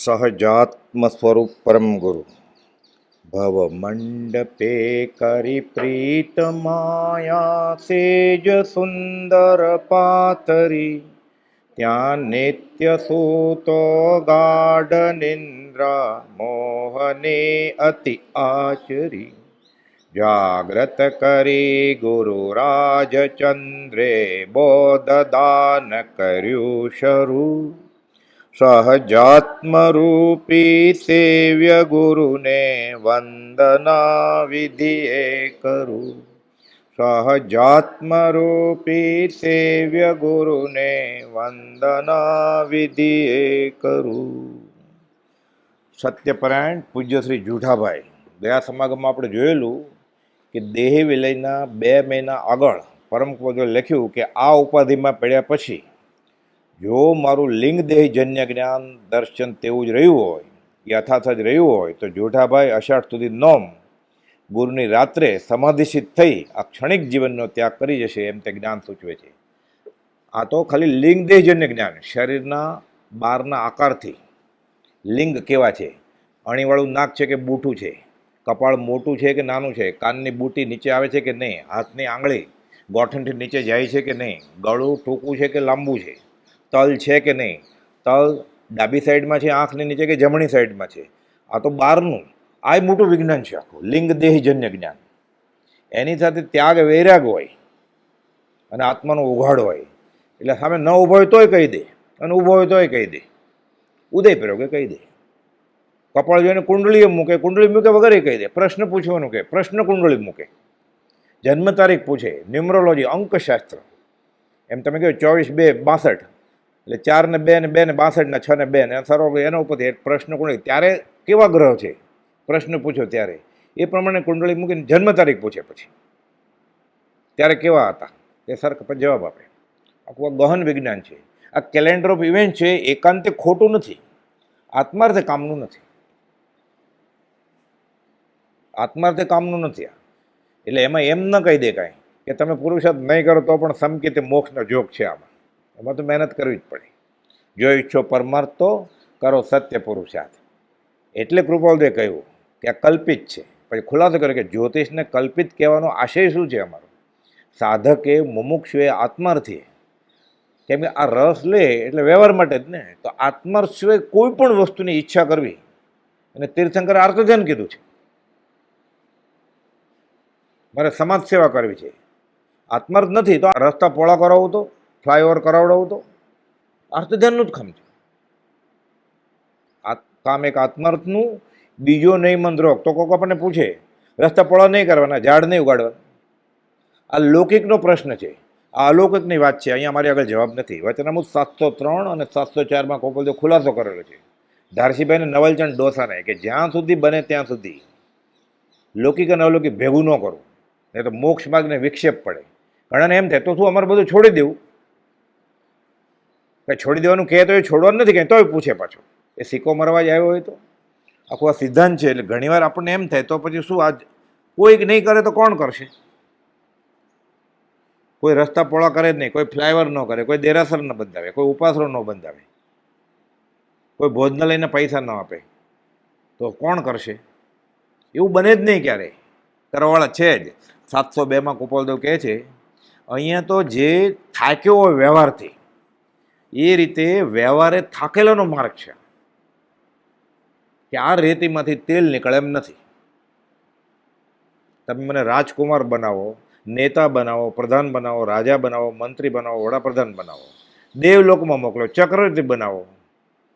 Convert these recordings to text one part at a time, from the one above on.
સહજાત્મ સ્વરૂપ પરમ ગુરુ ભવ મંડપે કરી પ્રીત માયા સેજ સુંદર પાતરી ત્યાં નિત્ય સૂતો ગાઢ નિંદ્રા મોહને અતિ આચરી જાગ્રત કરી ગુરુ રાજચંદ્રે બોધદાન કર્યું શરૂ સહજાત્મરૂપી સેવ્ય ગુરુને વંદના વિધિએ કરું સહજાત્મરૂપી સેવ્ય ગુરુને વંદના વિધિએ કરું. સત્યપરાયણ પૂજ્ય શ્રી જુઠાભાઈ ગયા સમાગમમાં આપણે જોયેલું કે દેહ વિલયના 2 મહિના આગળ પરમ પૂજ્ય લખ્યું કે આ ઉપાધિમાં પડ્યા પછી જો મારું લિંગ દેહજન્ય જ્ઞાન દર્શન તેવું જ રહ્યું હોય, યથાર્થ જ રહ્યું હોય, તો જોઠાભાઈ અષાઢ સુધી નોમ ગુરુની રાત્રે સમાધિસિત થઈ આ ક્ષણિક જીવનનો ત્યાગ કરી જશે એમ તે જ્ઞાન સૂચવે છે. આ તો ખાલી લિંગ દેહજન્ય જ્ઞાન, શરીરના બહારના આકારથી લિંગ કેવા છે, અણીવાળું નાક છે કે બૂઠું છે, કપાળ મોટું છે કે નાનું છે, કાનની બૂટી નીચે આવે છે કે નહીં, હાથની આંગળી ગોઠણથી નીચે જાય છે કે નહીં, ગળું ટૂંકું છે કે લાંબુ છે, તલ છે કે નહીં, તલ ડાબી સાઈડમાં છે આંખની નીચે કે જમણી સાઈડમાં છે, આ તો બહારનું આ મોટું વિજ્ઞાન છે આખું લિંગ દેહજન્ય જ્ઞાન. એની સાથે ત્યાગ વૈરાગ હોય અને આત્માનો ઉઘાડ હોય એટલે સામે ન ઊભો હોય તોય કહી દે અને ઊભો હોય તોય કહી દે, ઉદય પ્રયોગે કહી દે, કપાળ જોઈને કુંડળી મૂકે, કુંડળી મૂકે વગર કહી દે, પ્રશ્ન પૂછવાનું કે પ્રશ્ન કુંડળી મૂકે, જન્મ તારીખ પૂછે, ન્યુમરોલોજી અંકશાસ્ત્ર, એમ તમે કહો 24/2 62 એટલે 4 ને 2 ને 2 ને 62 ને 6 ને 2 ને સર્વ એના ઉપરથી એક પ્રશ્ન કુંડળી, ત્યારે કેવા ગ્રહ છે પ્રશ્ન પૂછો ત્યારે એ પ્રમાણે કુંડળી મૂકીને જન્મ તારીખ પૂછે, પછી ત્યારે કેવા હતા એ સરખ પછી જવાબ આપે. આખું ગહન વિજ્ઞાન છે. આ કેલેન્ડર ઓફ ઇવેન્ટ છે, એકાંતે ખોટું નથી, આત્માર્થે કામનું નથી, આત્માર્થે કામનું નથી આ. એટલે એમાં એમ ન કહી દે કાંઈ કે તમે પુરુષાર્થ નહીં કરો તો પણ સમકીતે મોક્ષનો જોગ છે આમાં, એમાં તો મહેનત કરવી જ પડે. જો ઈચ્છો પરમાર્થ તો કરો સત્ય પુરુષાર્થ. એટલે કૃપાલદેવે કહ્યું કે આ કલ્પિત છે. પછી ખુલાસો કર્યો કે જ્યોતિષને કલ્પિત કહેવાનો આશય શું છે અમારો? સાધકે મુમુક્ષુએ આત્માર્થીએ, કેમ કે આ રસ લે એટલે વ્યવહાર માટે જ ને, તો આત્માર્થ સિવાય કોઈ પણ વસ્તુની ઈચ્છા કરવી, અને તીર્થંકરે આર્તધ્યાન કીધું છે, મારે સમાજ સેવા કરવી છે, આત્માર્થ નથી તો રસ્તા પોળા કરાવવું તો, ફ્લાયઓવર કરાવડાવું તો અર્થધ્યાનનું જ કામ છે. કામ એક આત્માર્થનું, બીજો નહીં મંદ્રોગ. તો કોક આપણને પૂછે રસ્તા પોળા નહીં કરવાના, ઝાડ નહીં ઉગાડવાના, આ લૌકિકનો પ્રશ્ન છે, આ અલૌકિકની વાત છે. અહીંયા મારી આગળ જવાબ નથી. વચનામૃત 703 અને 704 કોપલદેવ ખુલાસો કરેલો છે ધારસીભાઈને નવલચંદ ડોસાને કે જ્યાં સુધી બને ત્યાં સુધી લૌકિક અને અલૌકિક ભેગું ન કરવું, નહીં તો મોક્ષ માર્ગને વિક્ષેપ પડે. ઘણાને એમ થાય તો શું અમારે બધું છોડી દેવું? કંઈ છોડી દેવાનું કહે તો એ છોડવાનું નથી, કંઈ તોય પૂછે પાછો એ સિક્કો મરવા જ આવ્યો હોય તો. આખું આ સિદ્ધાંત છે. એટલે ઘણીવાર આપણને એમ થાય તો પછી શું આજ કોઈક નહીં કરે તો કોણ કરશે? કોઈ રસ્તા પોળા કરે જ નહીં, કોઈ ફ્લાયઓવર ન કરે, કોઈ દેરાસર ન બંધાવે, કોઈ ઉપાસરો ન બંધાવે, કોઈ ભોજનાલયને પૈસા ન આપે, તો કોણ કરશે? એવું બને જ નહીં ક્યારેય. કરવાવાળા છે જ. 702 કૃપાલદેવ કહે છે અહીંયા તો જે થાક્યો હોય વ્યવહારથી, એ રીતે વ્યવહારે થાકેલાનો માર્ગ છે કે આ રેતીમાંથી તેલ નીકળે એમ નથી. તમે મને રાજકુમાર બનાવો, નેતા બનાવો, પ્રધાન બનાવો, રાજા બનાવો, મંત્રી બનાવો, વડાપ્રધાન બનાવો, દેવલોકમાં મોકલો, ચક્રવર્તી બનાવો,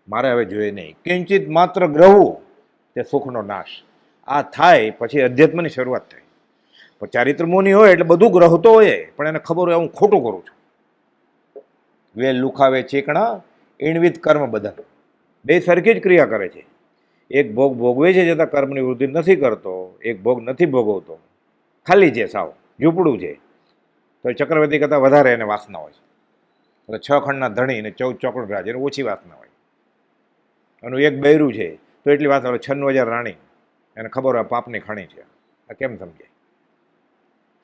મારે હવે જોઈએ નહીં. કિંચિત માત્ર ગ્રહવું તે સુખનો નાશ. આ થાય પછી અધ્યાત્મની શરૂઆત થાય. પણ ચારિત્ર મુનિ હોય એટલે બધું ગ્રહતો હોય, પણ એને ખબર હોય હું ખોટું કરું છું. વેલ લુખાવે ચીકણા, ઈણવિત કર્મ બધાનું, બે સરખી જ ક્રિયા કરે છે. એક ભોગ ભોગવે છે છતાં કર્મની વૃદ્ધિ નથી કરતો, એક ભોગ નથી ભોગવતો, ખાલી છે, સાવ ઝૂંપડું છે, તો ચક્રવર્તી કરતાં વધારે એને વાસના હોય. એટલે 6 ખંડના ધણી અને 14 ચોકડ રાજ એને ઓછી વાસના હોય. અને એક બૈરું છે તો એટલી વાસના હોય, 96,000 રાણી, એને ખબર હોય પાપની ખણી છે. આ કેમ સમજાય?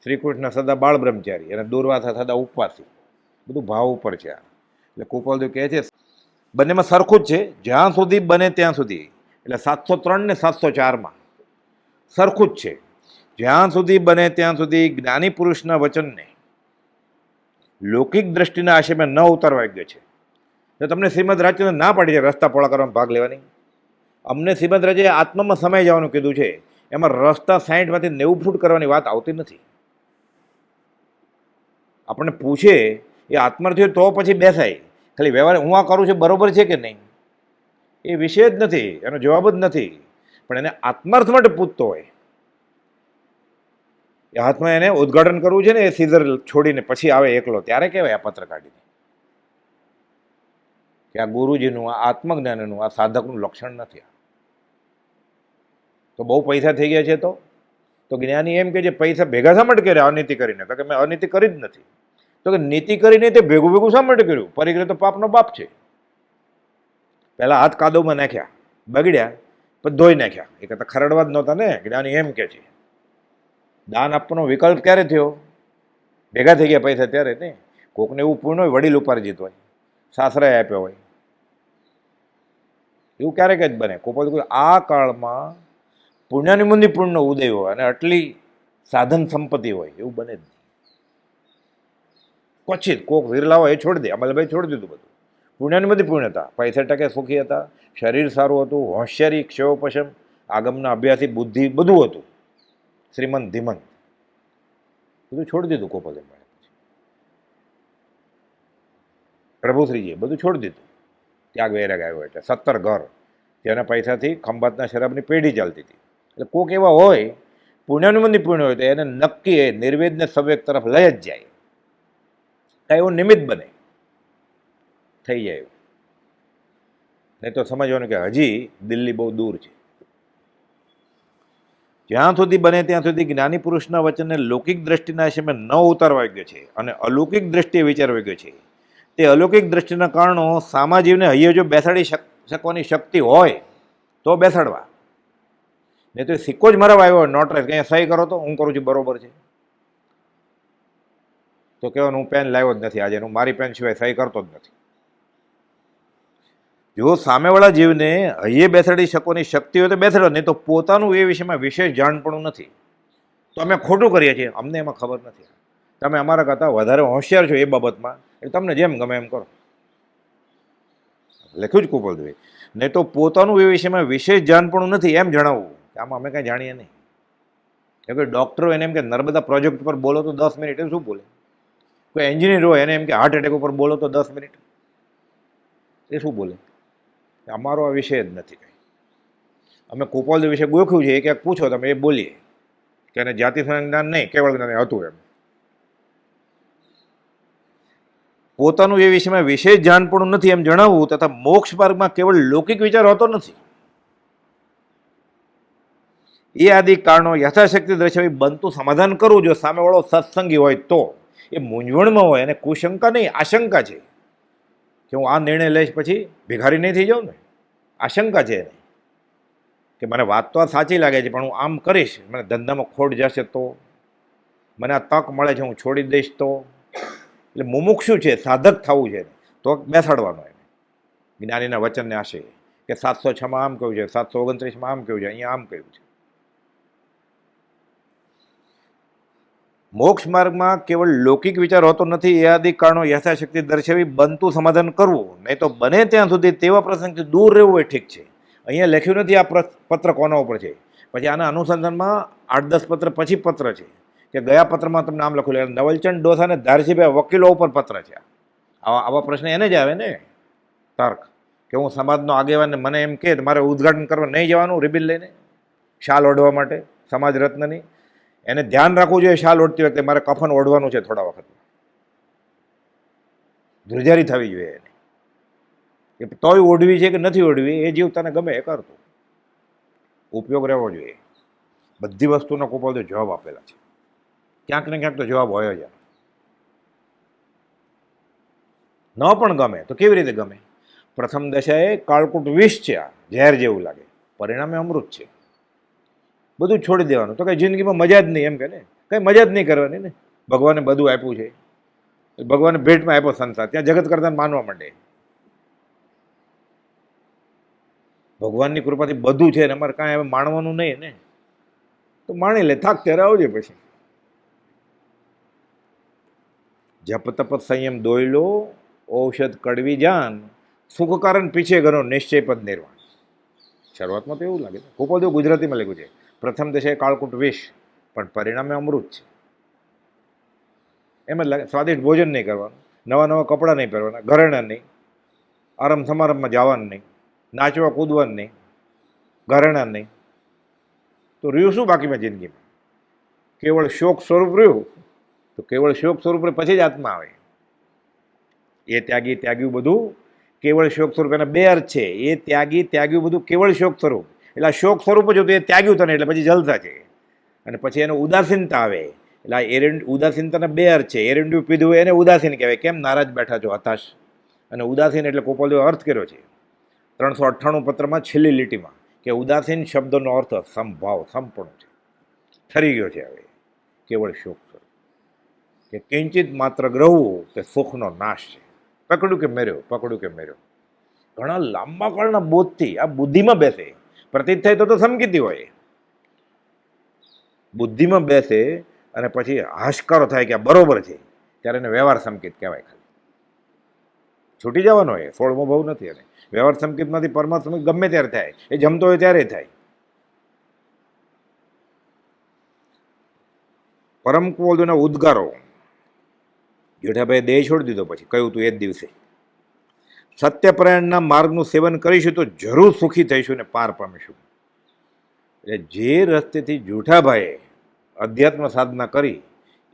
શ્રી કૃષ્ણ સદા બાળ બ્રહ્મચારી અને દુર્વાસા સદા ઉપવાસી, બધું ભાવ ઉપર છે. એટલે કૃપાલદેવ કહે છે બંનેમાં સરખું જ છે, જ્યાં સુધી બને ત્યાં સુધી. એટલે 703 ને 704માં સરખું જ છે. જ્યાં સુધી બને ત્યાં સુધી જ્ઞાની પુરુષના વચનને લૌકિક દ્રષ્ટિના આશયમાં ન ઉતારવા યોગ્ય છે. તો તમને શ્રીમદ રાજચંદ્ર ના પાડી છે રસ્તા પોળા કરવામાં ભાગ લેવાની. અમને શ્રીમદ રાજે આત્મામાં સમય જવાનું કીધું છે. એમાં રસ્તા 60માંથી 90 ફૂટ કરવાની વાત આવતી નથી. આપણને પૂછે એ આત્મા થયો તો પછી બેસાય. ખાલી વ્યવહાર હું આ કરું છું બરોબર છે કે નહીં એ વિષય જ નથી, એનો જવાબ જ નથી. પણ એને આત્માર્થ માટે પૂછતો હોય, એ હાથમાં એને ઉદ્ઘાટન કરવું છે ને, એ સીઝર છોડીને પછી આવે એકલો, ત્યારે કહેવાય આ પત્ર કાઢીને કે આ ગુરુજીનું, આ આત્મજ્ઞાનનું, આ સાધકનું લક્ષણ નથી. તો બહુ પૈસા થઈ ગયા છે તો જ્ઞાની એમ કે જે પૈસા ભેગા શા માટે કર્યા અનીતિ કરીને? તો કે મેં અનીતિ કરી જ નથી. તો કે નીતિ કરીને તે ભેગું ભેગું શા માટે કર્યું? પરિગ્રહ તો પાપનો બાપ છે. પહેલા હાથ કાદવમાં નાખ્યા, બગડ્યા, પછી ધોઈ નાખ્યા. એ કરતા ખરડવા જ નહોતા ને. જ્ઞાની એમ કે છે દાન આપવાનો વિકલ્પ ક્યારે થયો? ભેગા થઈ ગયા પૈસા ત્યારે ને. કોકને એવું પૂર્ણ હોય, વડીલ ઉપાર્જિત હોય, સાસરાએ આપ્યો હોય, એવું ક્યારેક જ બને. કોઈ આ કાળમાં પુણ્યાનુબંધી પુણ્યનો ઉદય હોય અને આટલી સાધન સંપત્તિ હોય એવું બને જ નહીં. ક્વચિત કોક વિરલા હોય એ છોડી દે. અમલભાઈ છોડી દીધું બધું. પુણ્યાનુબંધી પુણ્ય હતા, પૈસા ટકે સુખી હતા, શરીર સારું હતું, હોશિયારી, ક્ષયોપશમ, આગમના અભ્યાસી, બુદ્ધિ બધું હતું, શ્રીમંત ધીમંત, બધું છોડી દીધું. કોપલે પ્રભુશ્રીજીએ બધું છોડી દીધું. ત્યાગ વૈરાગ આવ્યો એટલે 17 ઘર જેના પૈસાથી ખંભાતના શરાબની પેઢી ચાલતી હતી. એટલે કોક એવા હોય પુણ્યાનુબંધી પુણ્ય હોય તો એને નક્કી એ નિર્વેદને સવ્યક તરફ લઈ જ જાય. કાંઈ એવું નિમિત્ત બને થઈ જાય. નહીં તો સમજવાનું કે હજી દિલ્હી બહુ દૂર છે. જ્યાં સુધી બને ત્યાં સુધી જ્ઞાની પુરુષના વચનને લૌકિક દ્રષ્ટિના આશયમાં ન ઉતારવા યોગ્ય છે અને અલૌકિક દ્રષ્ટિએ વિચારવા યોગ્ય છે. તે અલૌકિક દ્રષ્ટિના કારણો સામાજીવને હૈયે જો બેસાડી શકવાની શક્તિ હોય તો બેસાડવા. નહીં તો સિક્કો જ મરાવા આવ્યો હોય નોટરેસ કે અહીંયા સહી કરો તો હું કરું છું બરોબર છે, તો કહેવાનું હું પેન લાવ્યો જ નથી આજે, હું મારી પેન સિવાય સહી કરતો જ નથી. જો સામેવાળા જીવને હૈયે બેસાડી શકવાની શક્તિ હોય તો બેસાડો, નહીં તો પોતાનું એ વિષયમાં વિશેષ જાણપણું નથી તો અમે ખોટું કરીએ છીએ, અમને એમાં ખબર નથી. તમે અમારા કરતાં વધારે હોશિયાર છો એ બાબતમાં, એટલે તમને જેમ ગમે એમ કરો. લખ્યું જ કુપલદેવે. નહીં તો પોતાનું એ વિષયમાં વિશેષ જાણપણું નથી એમ જણાવવું કે આમાં અમે કાંઈ જાણીએ નહીં. કે કોઈ ડૉક્ટર એને એમ કે નર્મદા પ્રોજેક્ટ ઉપર બોલો તો 10 મિનિટ, એ શું બોલે? કોઈ એન્જિનિયર હોય એને એમ કે હાર્ટ એટેક ઉપર બોલો તો 10 મિનિટ, એ શું બોલે? અમારો આ વિષય જ નથી કંઈ. અમે કુપલદેવ વિશે ગોખ્યું છે, એક પૂછો તમે એ બોલીએ કે એને જાતિ જ્ઞાન નહીં કેવળ જ્ઞાન હતું એમ. પોતાનું એ વિષયમાં વિશેષ જાણપણું નથી એમ જણાવવું તથા મોક્ષ માર્ગમાં કેવળ લૌકિક વિચાર હોતો નથી એ આદિ કારણો યથાશક્તિ દર્શાવી બનતું સમાધાન કરવું. જો સામેવાળો સત્સંગી હોય તો એ મૂંઝવણમાં હોય અને કુશંકા નહીં આશંકા છે કે હું આ નિર્ણય લઈશ પછી ભિખારી નહીં થઈ જાઉં ને. આશંકા છે એને કે મને વાત તો આ સાચી લાગે છે પણ હું આમ કરીશ મને ધંધામાં ખોટ જશે તો, મને આ તક મળે છે હું છોડી દઈશ તો. એટલે મુમુક્ષુ છે, સાધક થવું છે તો બેસાડવાનો એને જ્ઞાનીના વચનને આશય કે 706માં આમ કહ્યું છે, 729માં આમ કહ્યું છે, અહીંયા આમ કહ્યું છે. મોક્ષ માર્ગમાં કેવળ લૌકિક વિચાર હોતો નથી એ આદિ કારણો યથાશક્તિ દર્શાવી બનતું સમાધાન કરવું. નહીં તો બને ત્યાં સુધી તેવા પ્રસંગથી દૂર રહેવું એ ઠીક છે. અહીંયા લખ્યું નથી આ પત્ર કોના ઉપર છે. પછી આના અનુસંધાનમાં 8-10 પત્ર પછી પત્ર છે કે ગયા પત્રમાં તમને આમ લખેલું. નવલચંદ ડોસા અને ધારસીભાઈ વકીલો ઉપર પત્ર છે. આવા પ્રશ્ન એને જ આવે ને તર્ક કે હું સમાજનો આગેવાન મને એમ કે મારે ઉદ્ઘાટન કરવા નહીં જવાનું રિબિન લઈને શાલ ઓઢવા માટે સમાજ રત્નની. એને ધ્યાન રાખવું જોઈએ શાલ ઓઢતી વખતે મારે કફન ઓઢવાનું છે થોડા વખતમાં. ધ્રુજારી થવી જોઈએ એને કે તોય ઓઢવી છે કે નથી ઓઢવી એ જીવ તને ગમે એ કરતું. ઉપયોગ રહેવો જોઈએ. બધી વસ્તુનો કુપલદેવ જવાબ આપેલા છે. ક્યાંક ને ક્યાંક તો જવાબ હોય જ. ન પણ ગમે તો કેવી રીતે ગમે? પ્રથમ દશાએ કાળકૂટ વિષ છે, આ ઝેર જેવું લાગે, પરિણામે અમૃત છે. બધું છોડી દેવાનું તો કંઈ જિંદગીમાં મજા જ નહીં એમ કે ને, કંઈ મજા જ નહીં કરવાની ને. ભગવાને બધું આપ્યું છે, ભગવાને ભેટમાં આપ્યો સંસાર, ત્યાં જગત કરતા માનવા માંડે. ભગવાનની કૃપાથી બધું છે ને અમારે કાંઈ હવે માણવાનું નહીં ને, તો માણી લે, થાક ત્યારે આવજે પછી. જપ તપ સંયમ દોયલો, ઔષધ કડવી જાન, સુખ કારણ પીછે ઘનો નિશ્ચય પદ નિર્વાણ. શરૂઆતમાં તો એવું લાગે, ગોપાલદેવ ગુજરાતીમાં લખ્યું છે, પ્રથમ દશે કાળકૂટ વિષ, પણ પરિણામે અમૃત છે. એમ જ લાગે. સ્વાદિષ્ટ ભોજન નહીં કરવાનું, નવા નવા કપડાં નહીં પહેરવાના, ઘરેણાં નહીં, આરામ સમારંભમાં જવાનું નહીં, નાચવા કૂદવાનું નહીં, ઘરેણાં નહીં, તો રહ્યું શું બાકીમાં જિંદગીમાં? કેવળ શોક સ્વરૂપ રહ્યું, તો કેવળ શોક સ્વરૂપ પછી જ આત્મા આવે. એ ત્યાગી ત્યાગ્યું બધું કેવળ શોક સ્વરૂપ. એના બે અર્થ છે, એ ત્યાગી ત્યાગ્યું બધું કેવળ શોક સ્વરૂપ. એટલે આ શોક સ્વરૂપ જ હતું, એ ત્યાગ્યું તને એટલે પછી જલસા છે. અને પછી એને ઉદાસીનતા આવે. એટલે આ ઉદાસીનતાના બે અર્થ છે. એરંડ્યું પીધું એને ઉદાસીન કહેવાય. કેમ? નારાજ બેઠા છો, હતાશ. અને ઉદાસીન એટલે ગોપાલદેવે અર્થ કર્યો છે 398 પત્રમાં છેલ્લી લીટીમાં, કે ઉદાસીન શબ્દનો અર્થ સંભાવ, સંપૂર્ણ છે, ઠરી ગયો છે. હવે કેવળ શોક સ્વરૂપ, કે કિંચિત માત્ર ગ્રહવું તે સુખનો નાશ છે. પકડ્યું કે મેર્યો, પકડ્યું કે મેર્યો. ઘણા લાંબા કાળના બોધથી આ બુદ્ધિમાં બેસે. પ્રતીત થાય તો સમકીતી હોય, બુદ્ધિમાં બેસે અને પછી હાશકારો થાય કે આ બરોબર છે, ત્યારે એને વ્યવહાર સંકેત કહેવાય. ખાલી છૂટી જવાનો હોય, 16મો ભાવ નથી. અને વ્યવહાર સંકેતમાંથી પરમાત્મા ગમે ત્યારે થાય, એ જમતો હોય ત્યારે થાય. પરમ કુવલદેવના ઉદ્ગારો. જેઠાભાઈ દેહ છોડી દીધો પછી કહ્યું તું એ જ દિવસે, સત્યપરાયણના માર્ગનું સેવન કરીશું તો જરૂર સુખી થઈશું ને પાર પામીશું. એટલે જે રસ્તેથી જેઠાભાઈએ અધ્યાત્મ સાધના કરી,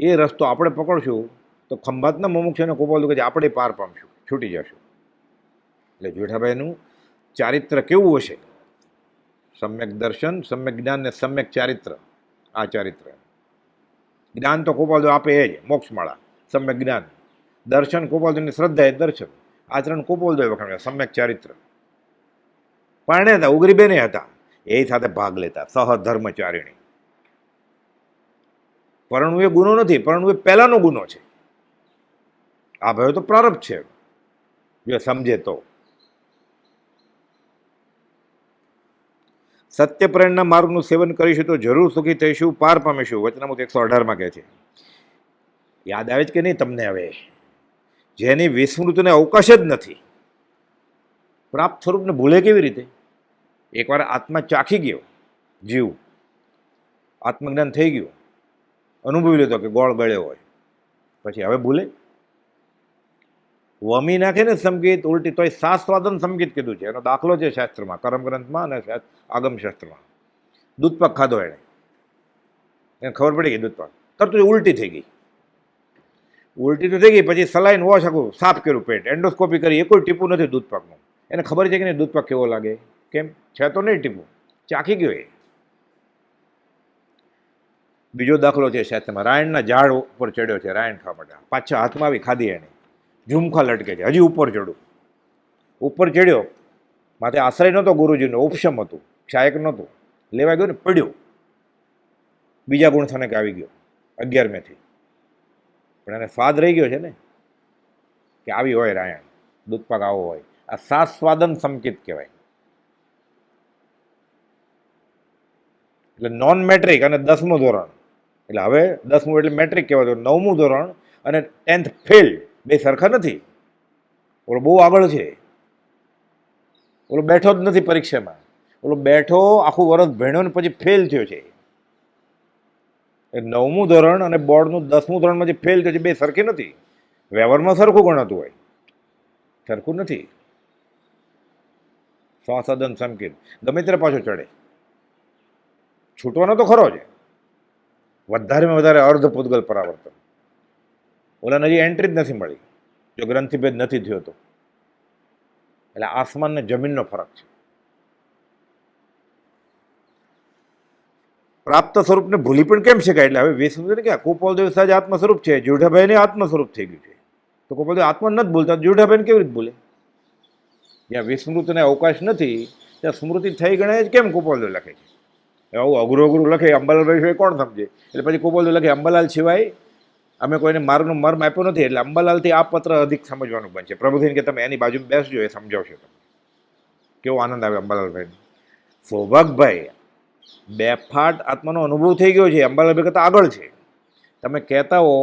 એ રસ્તો આપણે પકડશું તો ખંભાતના મુમુક્ષુને ગોપાલદેવ કહે છે આપણે પાર પામશું, છૂટી જશું. એટલે જેઠાભાઈનું ચારિત્ર કેવું હશે? સમ્યક દર્શન, સમ્યક જ્ઞાન ને સમ્યક ચારિત્ર. આ ચારિત્ર જ્ઞાન તો ગોપાલદેવ આપે એ જ, મોક્ષમાળા સમ્યક જ્ઞાન. દર્શન ગોપાલદેવની શ્રદ્ધા એ દર્શન. આચરણ ગોપાલદેવ વખાણ્યા સમ્યક ચારિત્ર. પરણે હતા, ઉગરીબેને હતા, એ સાથે ભાગ લેતા, સહધર્મચારિણી. પરણવું એ ગુનો નથી, પરણવું એ પહેલાનો ગુનો છે. આ ભાઈ તો પ્રારબ્ધ છે, જો સમજે તો. સત્યપ્રેરણના માર્ગનું સેવન કરીશું તો જરૂર સુખી થઈશું, પાર પામીશું. વચનામૃત 118માં કહે છે. યાદ આવે છે કે નહીં તમને? હવે જેની વિસ્મૃતિને અવકાશ જ નથી, પ્રાપ્ત સ્વરૂપને ભૂલે કેવી રીતે? એકવાર આત્મા ચાખી ગયો, જીવ આત્મજ્ઞાન થઈ ગયું, અનુભવી લીધો કે ગોળ ગળ્યો હોય, પછી હવે ભૂલે? વમી નાખે ને સંગીત ઉલટી, તોય સાસ્વાદન સંગીત કીધું છે. એનો દાખલો છે શાસ્ત્રમાં, કર્મગ્રંથમાં અને આગમ શાસ્ત્રમાં. દૂધપાક ખાધો એને ખબર પડી ગઈ દૂધપાક, તરત ઉલટી થઈ ગઈ. ઉલટી તો થઈ ગઈ, પછી સલાઈન વોશ આખું સાફ કર્યું પેટ, એન્ડોસ્કોપી કરી, એ કોઈ ટીપું નથી દૂધપાકનું. એને ખબર છે કે નહીં દૂધપાક કેવો લાગે? કેમ છે તો નહીં ટીપું, ચાખી ગયો. એ બીજો દાખલો છે શાસ્ત્રમાં. રાયણના ઝાડ ઉપર ચડ્યો છે રાયણ ખાવા માટે, પાછા હાથમાં આવી ખાધી એને, ઝુમખા લટકે છે, હજી ઉપર ચડું. ઉપર ચડ્યો, માથે આશ્રય નહોતો ગુરુજીનો, ઉપશમ હતું, ક્ષાયક નહોતું, લેવા ગયો ને પડ્યો, બીજા ગુણસ્થાને આવી ગયો 11મેથી. પણ એને સ્વાદ રહી ગયો છે ને, કે આવી હોય રાયણ, દૂધપાક આવો હોય. આ સાસ્વાદન સંકેત કહેવાય. એટલે નોન મેટ્રિક અને 10મું ધોરણ, એટલે હવે 10મું એટલે મેટ્રિક કહેવાય, 9મું ધોરણ અને 10th ફેલ બે સરખા નથી. ઓલો બહુ આગળ છે, ઓલો બેઠો જ નથી પરીક્ષામાં, ઓલો બેઠો આખું વર્ષ ભણ્યો ને પછી ફેલ થયો છે. એ 9મું ધોરણ અને બોર્ડનું 10મું ધોરણમાં જે ફેલ થયો છે બે સરખી નથી. વ્યવહારમાં સરખું ગણાતું હોય, સરખું નથી. સ્વાસદન સંકેત ગમે ત્યારે પાછો ચડે, છૂટવાનો તો ખરો છે. વધારેમાં વધારે અર્ધ પૂતગલ પરાવર્તન. ઓલાને હજી એન્ટ્રી જ નથી મળી, જો ગ્રંથિભેદ નથી થયો તો. એટલે આસમાન ને જમીનનો ફરક છે. પ્રાપ્ત સ્વરૂપને ભૂલી પણ કેમ શકાય? એટલે હવે વિસ્મૃતિ ક્યાં? ગોપાલદેવ સહજ આત્મ સ્વરૂપ છે, જેઠાભાઈને આત્મ સ્વરૂપ થઈ ગયું છે. તો ગોપાલદેવ આત્મા નથી ભૂલતા, જેઠાભાઈને કેવી રીતે ભૂલે? જ્યાં વિસ્મૃતિને અવકાશ નથી ત્યાં સ્મૃતિ થઈ ગણાય જ કેમ? ગોપાલદેવ લખે છે. આવું અઘરું અઘરું લખે, અંબાલાલભાઈ સિવાય કોણ સમજે? એટલે પછી ગોપાલદેવ લખે, અંબાલાલ સિવાય અમે કોઈને માર્ગનો મર્મ આપ્યો નથી, એટલે અંબાલાલથી આ પત્ર અધિક સમજવાનું બનશે. પ્રભુજીને કે તમે એની બાજુમાં બેસજો, એ સમજાવશે તમે કેવો આનંદ આવે અંબાલાલભાઈ. સૌભાગભાઈ બેફાટ આત્માનો અનુભવ થઈ ગયો છે, અંબાલાલભાઈ કરતાં આગળ છે. તમે કહેતા હો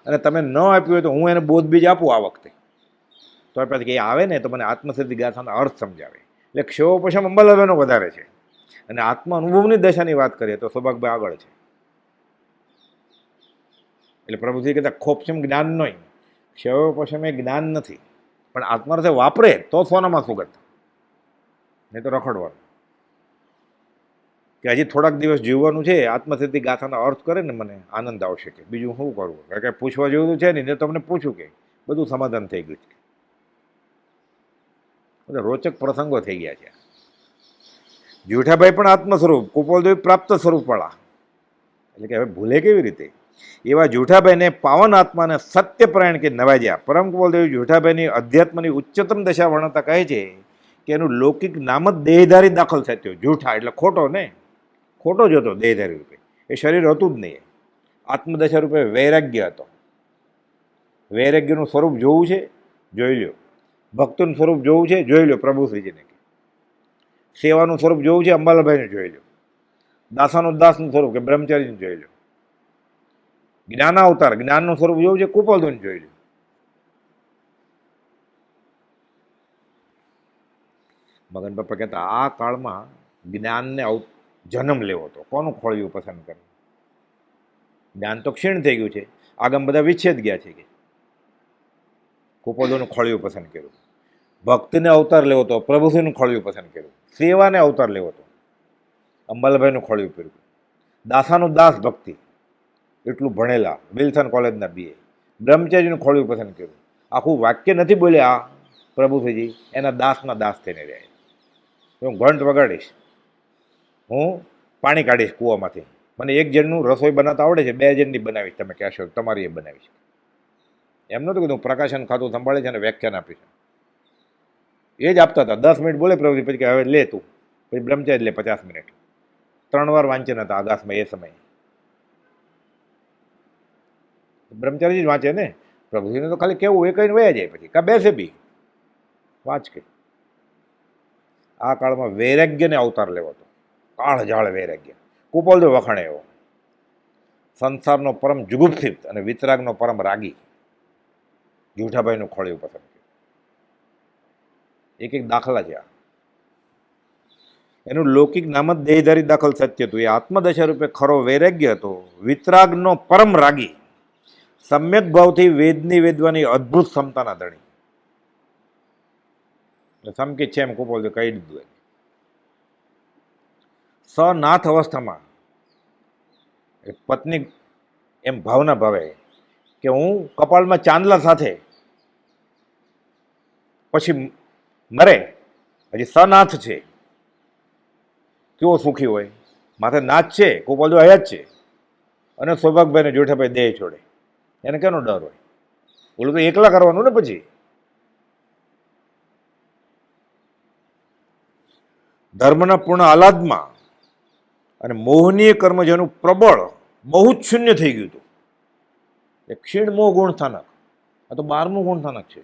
અને તમે ન આપ્યું હોય તો હું એને બોધ બીજ આપું આ વખતે. તો પછી કે આવે ને તો મને આત્મસિદ્ધિ ગાથાનો અર્થ સમજાવે. એટલે ક્ષયો પછી અંબાલાલભાઈનો વધારે છે. અને આત્મ અનુભવની દશાની વાત કરીએ તો સૌભાગભાઈ આગળ છે. એટલે પ્રભુજી કહેતા ખોપશમ જ્ઞાન નહીં, ક્ષયો પછી જ્ઞાન નથી, પણ આત્મરસે વાપરે તો સોનામાં સુગંધ, નહીં તો રખડવાનું. કે હજી થોડાક દિવસ જીવવાનું છે, આત્મસિદ્ધિ ગાથાનો અર્થ કરે ને મને આનંદ આવશે. કે બીજું શું કરવું, કારણ કે પૂછવા જેવું છે નહીં. તમને પૂછું કે બધું સમાધાન થઈ ગયું છે. બધા રોચક પ્રસંગો થઈ ગયા છે. જેઠાભાઈ પણ આત્મ સ્વરૂપ, કુપોલદેવ પ્રાપ્ત સ્વરૂપવાળા, એટલે કે હવે ભૂલે કેવી રીતે. એવા જેઠાભાઈને પાવન આત્માને સત્યપરાયણ કે નવાજ્યા. પરમ કુપોલદેવ જેઠાભાઈની અધ્યાત્મની ઉચ્ચતમ દશા વર્ણતા કહે છે કે એનું લૌકિક નામ જ દેહધારી દાખલ થયો. જૂઠા એટલે ખોટો ને, ખોટો જ હતો દેહધારી રૂપે. એ શરીર હતું જ નહીં. આત્મદશા રૂપે વૈરાગ્ય હતો. વૈરાગ્યનું સ્વરૂપ જોવું છે, જોઈ લો. ભક્તનું સ્વરૂપ જોવું છે, જોઈ લો પ્રભુશ્રીજીને. સેવાનું સ્વરૂપ જોવું છે, અંબાલાલભાઈને જોઈ લો. દાસાનું દાસનું સ્વરૂપ કે બ્રહ્મચારીને જોઈ લો. જ્ઞાન અવતાર જ્ઞાનનું સ્વરૂપ જોવું છે, કુપોલદેવને જોઈ લો. મગન બાપા કહેતા આ કાળમાં જ્ઞાનને જન્મ લેવો હતો. કોનું ખોળિયું પસંદ કરવું? જ્ઞાન તો ક્ષીણ થઈ ગયું છે, આગમ બધા વિચ્છેદ ગયા છે. કે કુપોલદેવનું ખોળિયું પસંદ કર્યું. ભક્તિને અવતાર લેવો હતો, પ્રભુશ્રીનું ખોળિયું પસંદ કર્યું. સેવાને અવતાર લેવો હતો, અંબાલાલભાઈનું ખોળિયું કર્યું. દાસાનું દાસ ભક્તિ, એટલું ભણેલા, વિલ્સન કોલેજના BA. બ્રહ્મચારીનું ખોળિયું પસંદ કર્યું. આખું વાક્ય નથી બોલ્યા પ્રભુશ્રીજી, એના દાસના દાસ થઈને રહ્યા. હું ઘંટ વગાડીશ, હું પાણી કાઢીશ કૂવામાંથી. મને એક જણનું રસોઈ બનાવતા આવડે છે, 2 જણની બનાવીશ, તમે કહેશો તમારી એ બનાવીશ. એમ નહોતું કીધું પ્રકાશન ખાતું સંભાળે છે અને વ્યાખ્યાન આપીશ. એ જ આપતા હતા. 10 મિનિટ બોલે પ્રભુજી, પછી કે હવે લે તું. પછી બ્રહ્મચારી લે 50 મિનિટ. 3 વાર વાંચન હતા આકાશમાં એ સમયે. બ્રહ્મચારી જ વાંચે ને, પ્રભુજીને તો ખાલી કેવું એ કહીને વયા જાય. પછી કા બેસે બી વાંચ કે. આ કાળમાં વૈરાગ્યને અવતાર લેવો હતો, કાળ ઝાળ વૈરાગ્ય. કુપોલદેવ વખાણે એવો. સંસારનો પરમ જુગુપ્સિત અને વિતરાગનો પરમ રાગી. જેઠાભાઈનું ખોળિયું પસંદ કર્યું. એક એક દાખલા છે આ. એનું લૌકિક નામ જ દેહધારી દાખલ સત્ય હતું. એ આત્મદશા રૂપે ખરો વૈરાગ્ય હતો, વિતરાગનો પરમ રાગી, સમ્યક ભાવથી વેદની વેદવાની અદ્ભુત ક્ષમતાના ધણી. સમકિત છે એમ કુપોલદેવ કહી દીધું. સનાથ અવસ્થામાં પત્ની એમ ભાવના ભાવે કે હું કપાળમાં ચાંદલા સાથે પછી મરે, હજી સનાથ છે. કેવો સુખી હોય. માથે નાથ છે, કુપોલદેવ હયાત છે, અને સૌભાગભાઈને જેઠાભાઈ દેહ છોડે. એને કેનો ડર હોય? ઓલું તો એકલા કરવાનું ને. પછી ધર્મના પૂર્ણ આહલાદમાં અને મોહનીય કર્મ જેનું પ્રબળ બહુ જ શૂન્ય થઈ ગયું હતું. એ ક્ષીણ મોહ ગુણ સ્થાનક, આ તો 12મું ગુણ સ્થાનક છે.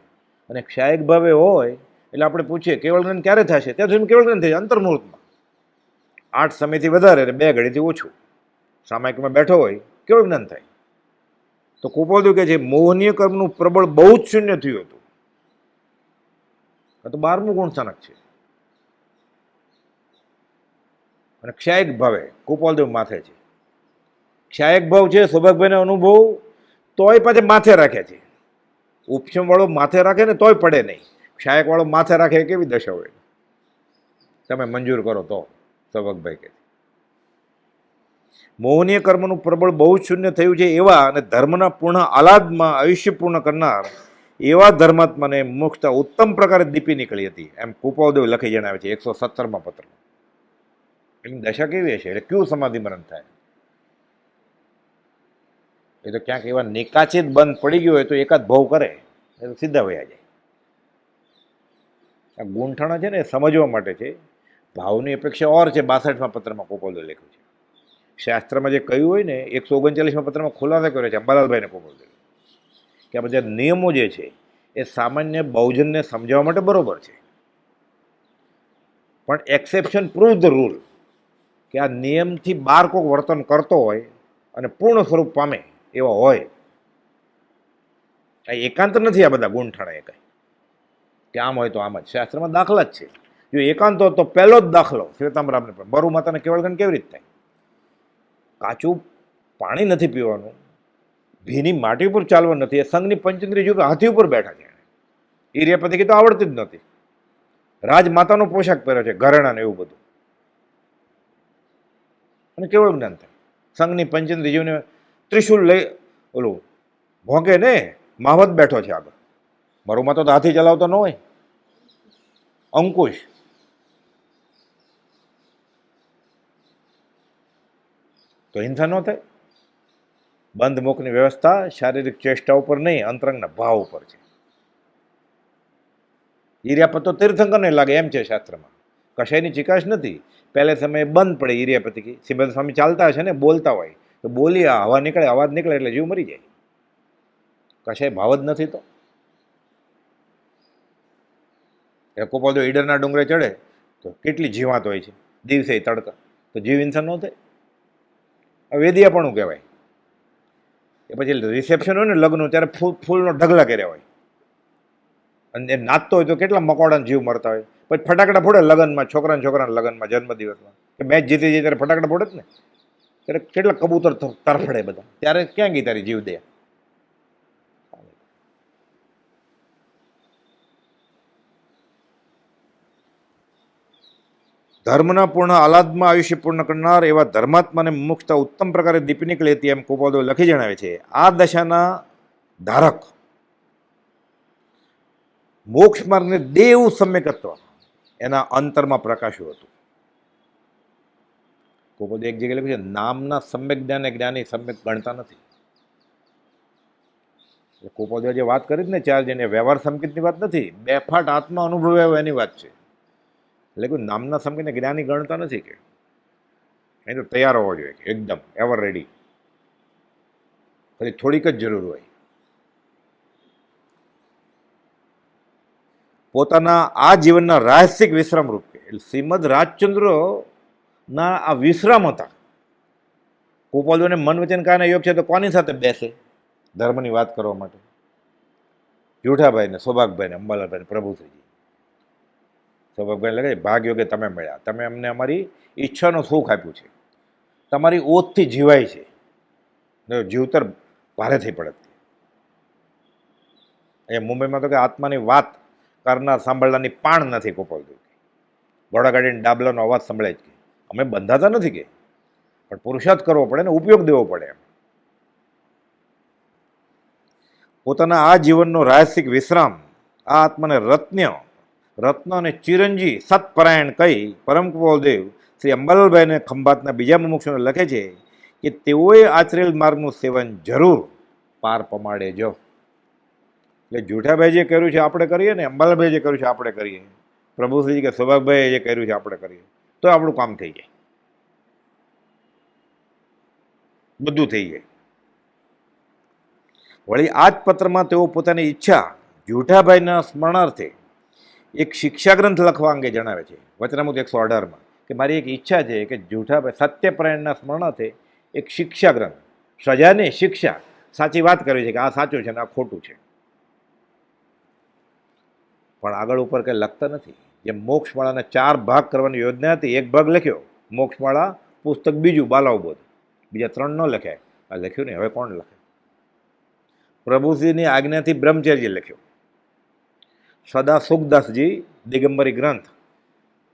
અને ક્ષાયક ભાવે હોય એટલે આપણે પૂછીએ કેવળ જ્ઞાન ક્યારે થશે? ત્યાં સુધી કેવળ જ્ઞાન થઈ જાય અંતર્મુહૂર્તમાં. 8 સમયથી વધારે અને 2 ઘડીથી ઓછું સામાયિકમાં બેઠો હોય કેવળ જ્ઞાન થાય. તો કુપોલદેવ કહે છે મોહનીય કર્મનું પ્રબળ બહુ જ શૂન્ય થયું હતું. આ તો 12મું ગુણ સ્થાનક છે. અને ક્ષાયક ભાવે કુપોલદેવ માથે છે. ક્ષાયક ભાવ છે સૌભાગભાઈને અનુભવ, તોય પાછે માથે રાખે છે. ઉપશમ વાળો માથે રાખે ને તોય પડે નહીં. ક્ષાયક વાળો માથે રાખે કેવી દશા હોય? તમે મંજૂર કરો તો. સૌભાગભાઈ કહે મોહનીય કર્મનું પ્રબળ બહુ જ શૂન્ય થયું છે એવા અને ધર્મના પૂર્ણ આહલાદમાં આયુષ્ય પૂર્ણ કરનાર એવા ધર્માત્માને મોક્ષતા ઉત્તમ પ્રકારે દીપી નીકળી હતી, એમ કુપોલદેવ લખી જણાવે છે 117મા પત્રમાં. એની દશા કેવી હશે? એટલે કયું સમાધિ મરણ થાય? એ તો ક્યાંક એવા નિકાચિત બંધ પડી ગયો હોય તો એકાદ ભાવ કરે એ તો સીધા વયા જાય. આ ગૂંઠણા છે ને સમજવા માટે છે. ભાવની અપેક્ષા ઓર છે. 62મા પત્રમાં કુપોલદેવ લખ્યું છે. શાસ્ત્રમાં જે કહ્યું હોય ને 139મા પત્રમાં ખુલાસો કર્યો છે અંબાલાલભાઈને કુપોલદેવ, કે આ બધા નિયમો જે છે એ સામાન્ય બહુજનને સમજાવવા માટે બરોબર છે. પણ એક્સેપ્શન પ્રૂવ ધ રૂલ, કે આ નિયમથી બહાર કોઈક વર્તન કરતો હોય અને પૂર્ણ સ્વરૂપ પામે એવા હોય. આ એકાંત નથી, આ બધા ગુંઠાણા એ કંઈ કે આમ હોય તો આમ જ. શાસ્ત્રમાં દાખલા જ છે. જો એકાંત હોય તો પહેલો જ દાખલો શ્વેતાંબરામને પણ બરુ માતાને કેવળગન કેવી રીતે થાય? કાચું પાણી નથી પીવાનું, ભીની માટી ઉપર ચાલવાનું નથી, એ સંઘની પંચેન્દ્રિય ઉપર હાથી ઉપર બેઠા છે. ઈર્યાપતિ તો આવડતી જ નથી, રાજમાતાનો પોશાક પહેર્યો છે, ઘરેણા ને એવું બધું, અને કેવળ જ્ઞાન થાય. સંઘની પંચેન્દ્રિય જીવને ત્રિશુલ લઈ ઓલું ભોંકે ને માવત બેઠો છે આગળ. મરુમાં તો હાથી ચલાવતો ન હોય, અંકુશ. તો હિંસા ન થાય. બંધ મુખની વ્યવસ્થા શારીરિક ચેષ્ટા ઉપર નહીં, અંતરંગના ભાવ ઉપર છે. ઈર્યાપત તો તીર્થંકરને લાગે એમ છે શાસ્ત્રમાં, કશાયની ચિકાશ નથી. પહેલે સમયે બંધ પડે ઈર્યાપતિ કી સિમંદર સ્વામી ચાલતા હશે ને, બોલતા હોય તો બોલી હવા નીકળે, અવાજ નીકળે એટલે જીવ મરી જાય. કશાય ભાવ જ નથી. તો કોપાદો ઈડરના ડુંગરે ચડે તો કેટલી જીવાત હોય છે, દિવસે તડકા, તો જીવ હિંસા ન થાય. વેદિયાપણું કહેવાય. એ પછી રિસેપ્શન હોય ને લગ્ન, ત્યારે ફૂલનો ઢગલા કર્યા હોય, અને એ નાચતો હોય તો કેટલા મકોડાને જીવ મરતા હોય. પછી ફટાકડા ફોડે લગ્નમાં, છોકરાના લગ્નમાં, જન્મદિવસમાં કે મેચ જીતી જાય ત્યારે ફટાકડા ફોડે જ ને, ત્યારે કેટલા કબૂતર તરફડે બધા, ત્યારે ક્યાં ગઈ તારી જીવ દે? ધર્મના પૂર્ણ આહલાદમાં આયુષ્ય પૂર્ણ કરનાર એવા ધર્માત્માને મુક્તતા ઉત્તમ પ્રકારે દીપી નીકળે હતી એમ કુપાદો લખી જણાવે છે. આ દશાના ધારક મોક્ષ માર્ગને દેવ સમ્યકત્વ એના અંતરમાં પ્રકાશ્યું હતું. કુપાદો એક જગ્યાએ લખ્યું છે, નામના સમ્યક જ્ઞાન એ જ્ઞાની સમ્યક ગણતા નથી. કુપાદો જે વાત કરી ને ચાર જેને વ્યવહાર સંકેતની વાત નથી, બેફાટ આત્મા અનુભવે એની વાત છે. એટલે કોઈ નામના સમયને જ્ઞાની ગણતા નથી, કે એ તો તૈયાર હોવો જોઈએ, કે એકદમ એવર રેડી, પછી થોડીક જ જરૂર હોય. પોતાના આ જીવનના રહસ્યિક વિશ્રામ રૂપે એટલે શ્રીમદ રાજચંદ્રના આ વિશ્રામ હતા. કુપાદોને મન વચન કાયના યોગ છે, તો કોની સાથે બેસે ધર્મની વાત કરવા માટે? જુઠાભાઈને, સૌભાગભાઈને, અંબાલાલભાઈને, પ્રભુશ્રીજી. સૌભાગભાઈ લખે, ભાગ્યોગે તમે મળ્યા, તમે અમને અમારી ઈચ્છાનું સુખ આપ્યું છે, તમારી ઓથથી જીવાય છે, જીવતર ભારે થઈ પડે. એ મુંબઈમાં તો કે આત્માની વાત કરનાર સાંભળનારની પાણ નથી. કોપાલતું ઘોડાગાડીને ડાબલાનો અવાજ સંભળાય જ, કે અમે બંધાતા નથી, કે પણ પુરુષાર્થ કરવો પડે ને, ઉપયોગ દેવો પડે. એમ પોતાના આ જીવનનો રહસ્યિક વિશ્રામ આ આત્માને રત્ન અને ચિરંજી સતપરાયણ કહી પરમ કુપાલદેવ શ્રી અંબાલાલભાઈને ખંભાતના બીજા મુમુક્ષુને લખે છે કે તેઓએ આચરેલ માર્ગનું સેવન જરૂર પાર પમાડે જો. એટલે જુઠાભાઈ જે કર્યું છે આપણે કરીએ ને, અંબાલાલભાઈ જે કર્યું છે આપણે કરીએ, પ્રભુશ્રીજી કે સૌભાગભાઈએ જે કર્યું છે આપણે કરીએ, તો આપણું કામ થઈ જાય, બધું થઈ જાય. વળી આ જ પત્રમાં તેઓ પોતાની ઈચ્છા જુઠાભાઈના સ્મરણાર્થે એક શિક્ષા ગ્રંથ લખવા અંગે જણાવે છે. વચનામૃત 118માં કે મારી એક ઈચ્છા છે કે જુઠાભાઈ સત્યપરાયણના સ્મરણાર્થે એક શિક્ષા ગ્રંથ, સજા નહીં શિક્ષા, સાચી વાત કરવી છે કે આ સાચું છે ને આ ખોટું છે. પણ આગળ ઉપર કંઈ લખતા નથી. જેમ મોક્ષમાળાના 4 ભાગ કરવાની યોજના હતી, એક ભાગ લખ્યો મોક્ષમાળા પુસ્તક, બીજું બાલાવબોધ, બીજા 3 ન લખ્યા. આ લખ્યું નહીં, હવે કોણ લખે? પ્રભુશ્રીની આજ્ઞાથી બ્રહ્મચર્ય લખ્યો. સદા સુખદાસજી દિગંબરી ગ્રંથ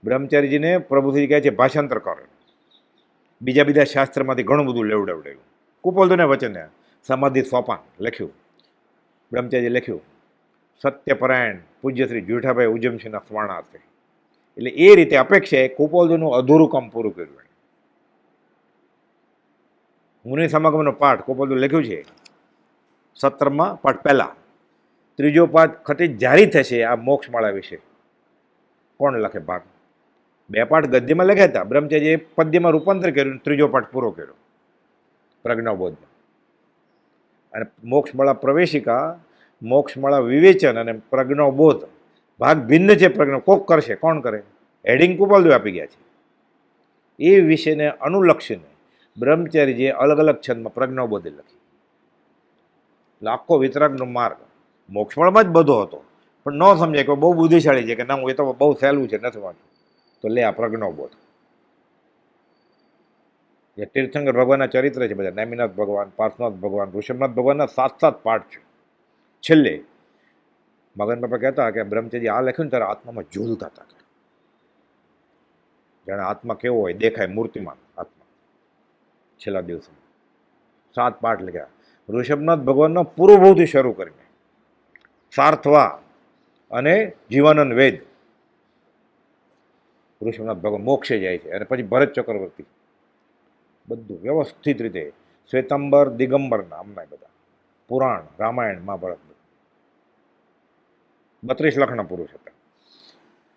બ્રહ્મચારીજીને પ્રભુશ્રી કહે છે ભાષાંતર કરો. બીજા શાસ્ત્રમાંથી ઘણું બધું લેવડાવડાવ્યું. કુપાલદેવને વચને સમાધિ સોપાન લખ્યું, બ્રહ્મચારીજી લખ્યું. સત્યપરાયણ પૂજ્ય શ્રી જુઠાભાઈ ઉજમસિંહના સ્મરણાર્થે. એટલે એ રીતે અપેક્ષાએ કુપાલદેવનું અધૂરું કામ પૂરું કર્યું. મુનિ સમાગમનો પાઠ કુપાલદેવ લખ્યું છે 17માં પાઠ પહેલા. 3જો પાઠ ખટીક જારી થશે આ મોક્ષમાળા વિશે. કોણ લખે ભાગ? 2 પાઠ ગદ્યમાં લખ્યા હતા, બ્રહ્મચારીએ પદ્યમાં રૂપાંતર કર્યું, 3જો પાઠ પૂરો કર્યો પ્રજ્ઞાબોધમાં. અને મોક્ષમાળા પ્રવેશિકા, મોક્ષમાળા વિવેચન અને પ્રજ્ઞાબોધ ભાગ ભિન્ન છે. પ્રજ્ઞા કોક કરશે, કોણ કરે? હેડિંગ કુપાલદેવ આપી ગયા છે. એ વિષયને અનુલક્ષીને બ્રહ્મચારીજીએ અલગ અલગ છંદમાં પ્રજ્ઞાબોધી લખી. આખો વિતરાગનો માર્ગ મોક્ષફળમાં જ બધો હતો, પણ ન સમજાય કે બહુ બુદ્ધિશાળી છે કે ના હું એ તો બહુ સહેલું છે નથી વાંચું, તો લે આ પ્રજ્ઞાબોધ. જે તીર્થંકર ભગવાનના ચરિત્ર છે બધા, નેમિનાથ ભગવાન, પાર્શ્વનાથ ભગવાન, ઋષભનાથ ભગવાનના 7 પાઠ છે. છેલ્લે મગન બાપા કહેતા કે બ્રહ્મચારી આ લખ્યું ને ત્યારે આત્મામાં ઝૂલતા હતા, જાણે આત્મા કેવો હોય દેખાય, મૂર્તિમાન આત્મા. છેલ્લા દિવસોમાં 7 પાઠ લખ્યા ઋષભનાથ ભગવાનના પૂર્વભૂથી શરૂ કરીને સાર્થવા અને જીવાનંદ વેદ. ઋષભનાથ ભગવાન મોક્ષે જાય છે અને પછી ભરત ચક્રવર્તી, બધું વ્યવસ્થિત રીતે શ્વેતાંબર દિગંબરના આમના બધા પુરાણ, રામાયણ, મહાભારત 32 લખના પુરુષ હતા.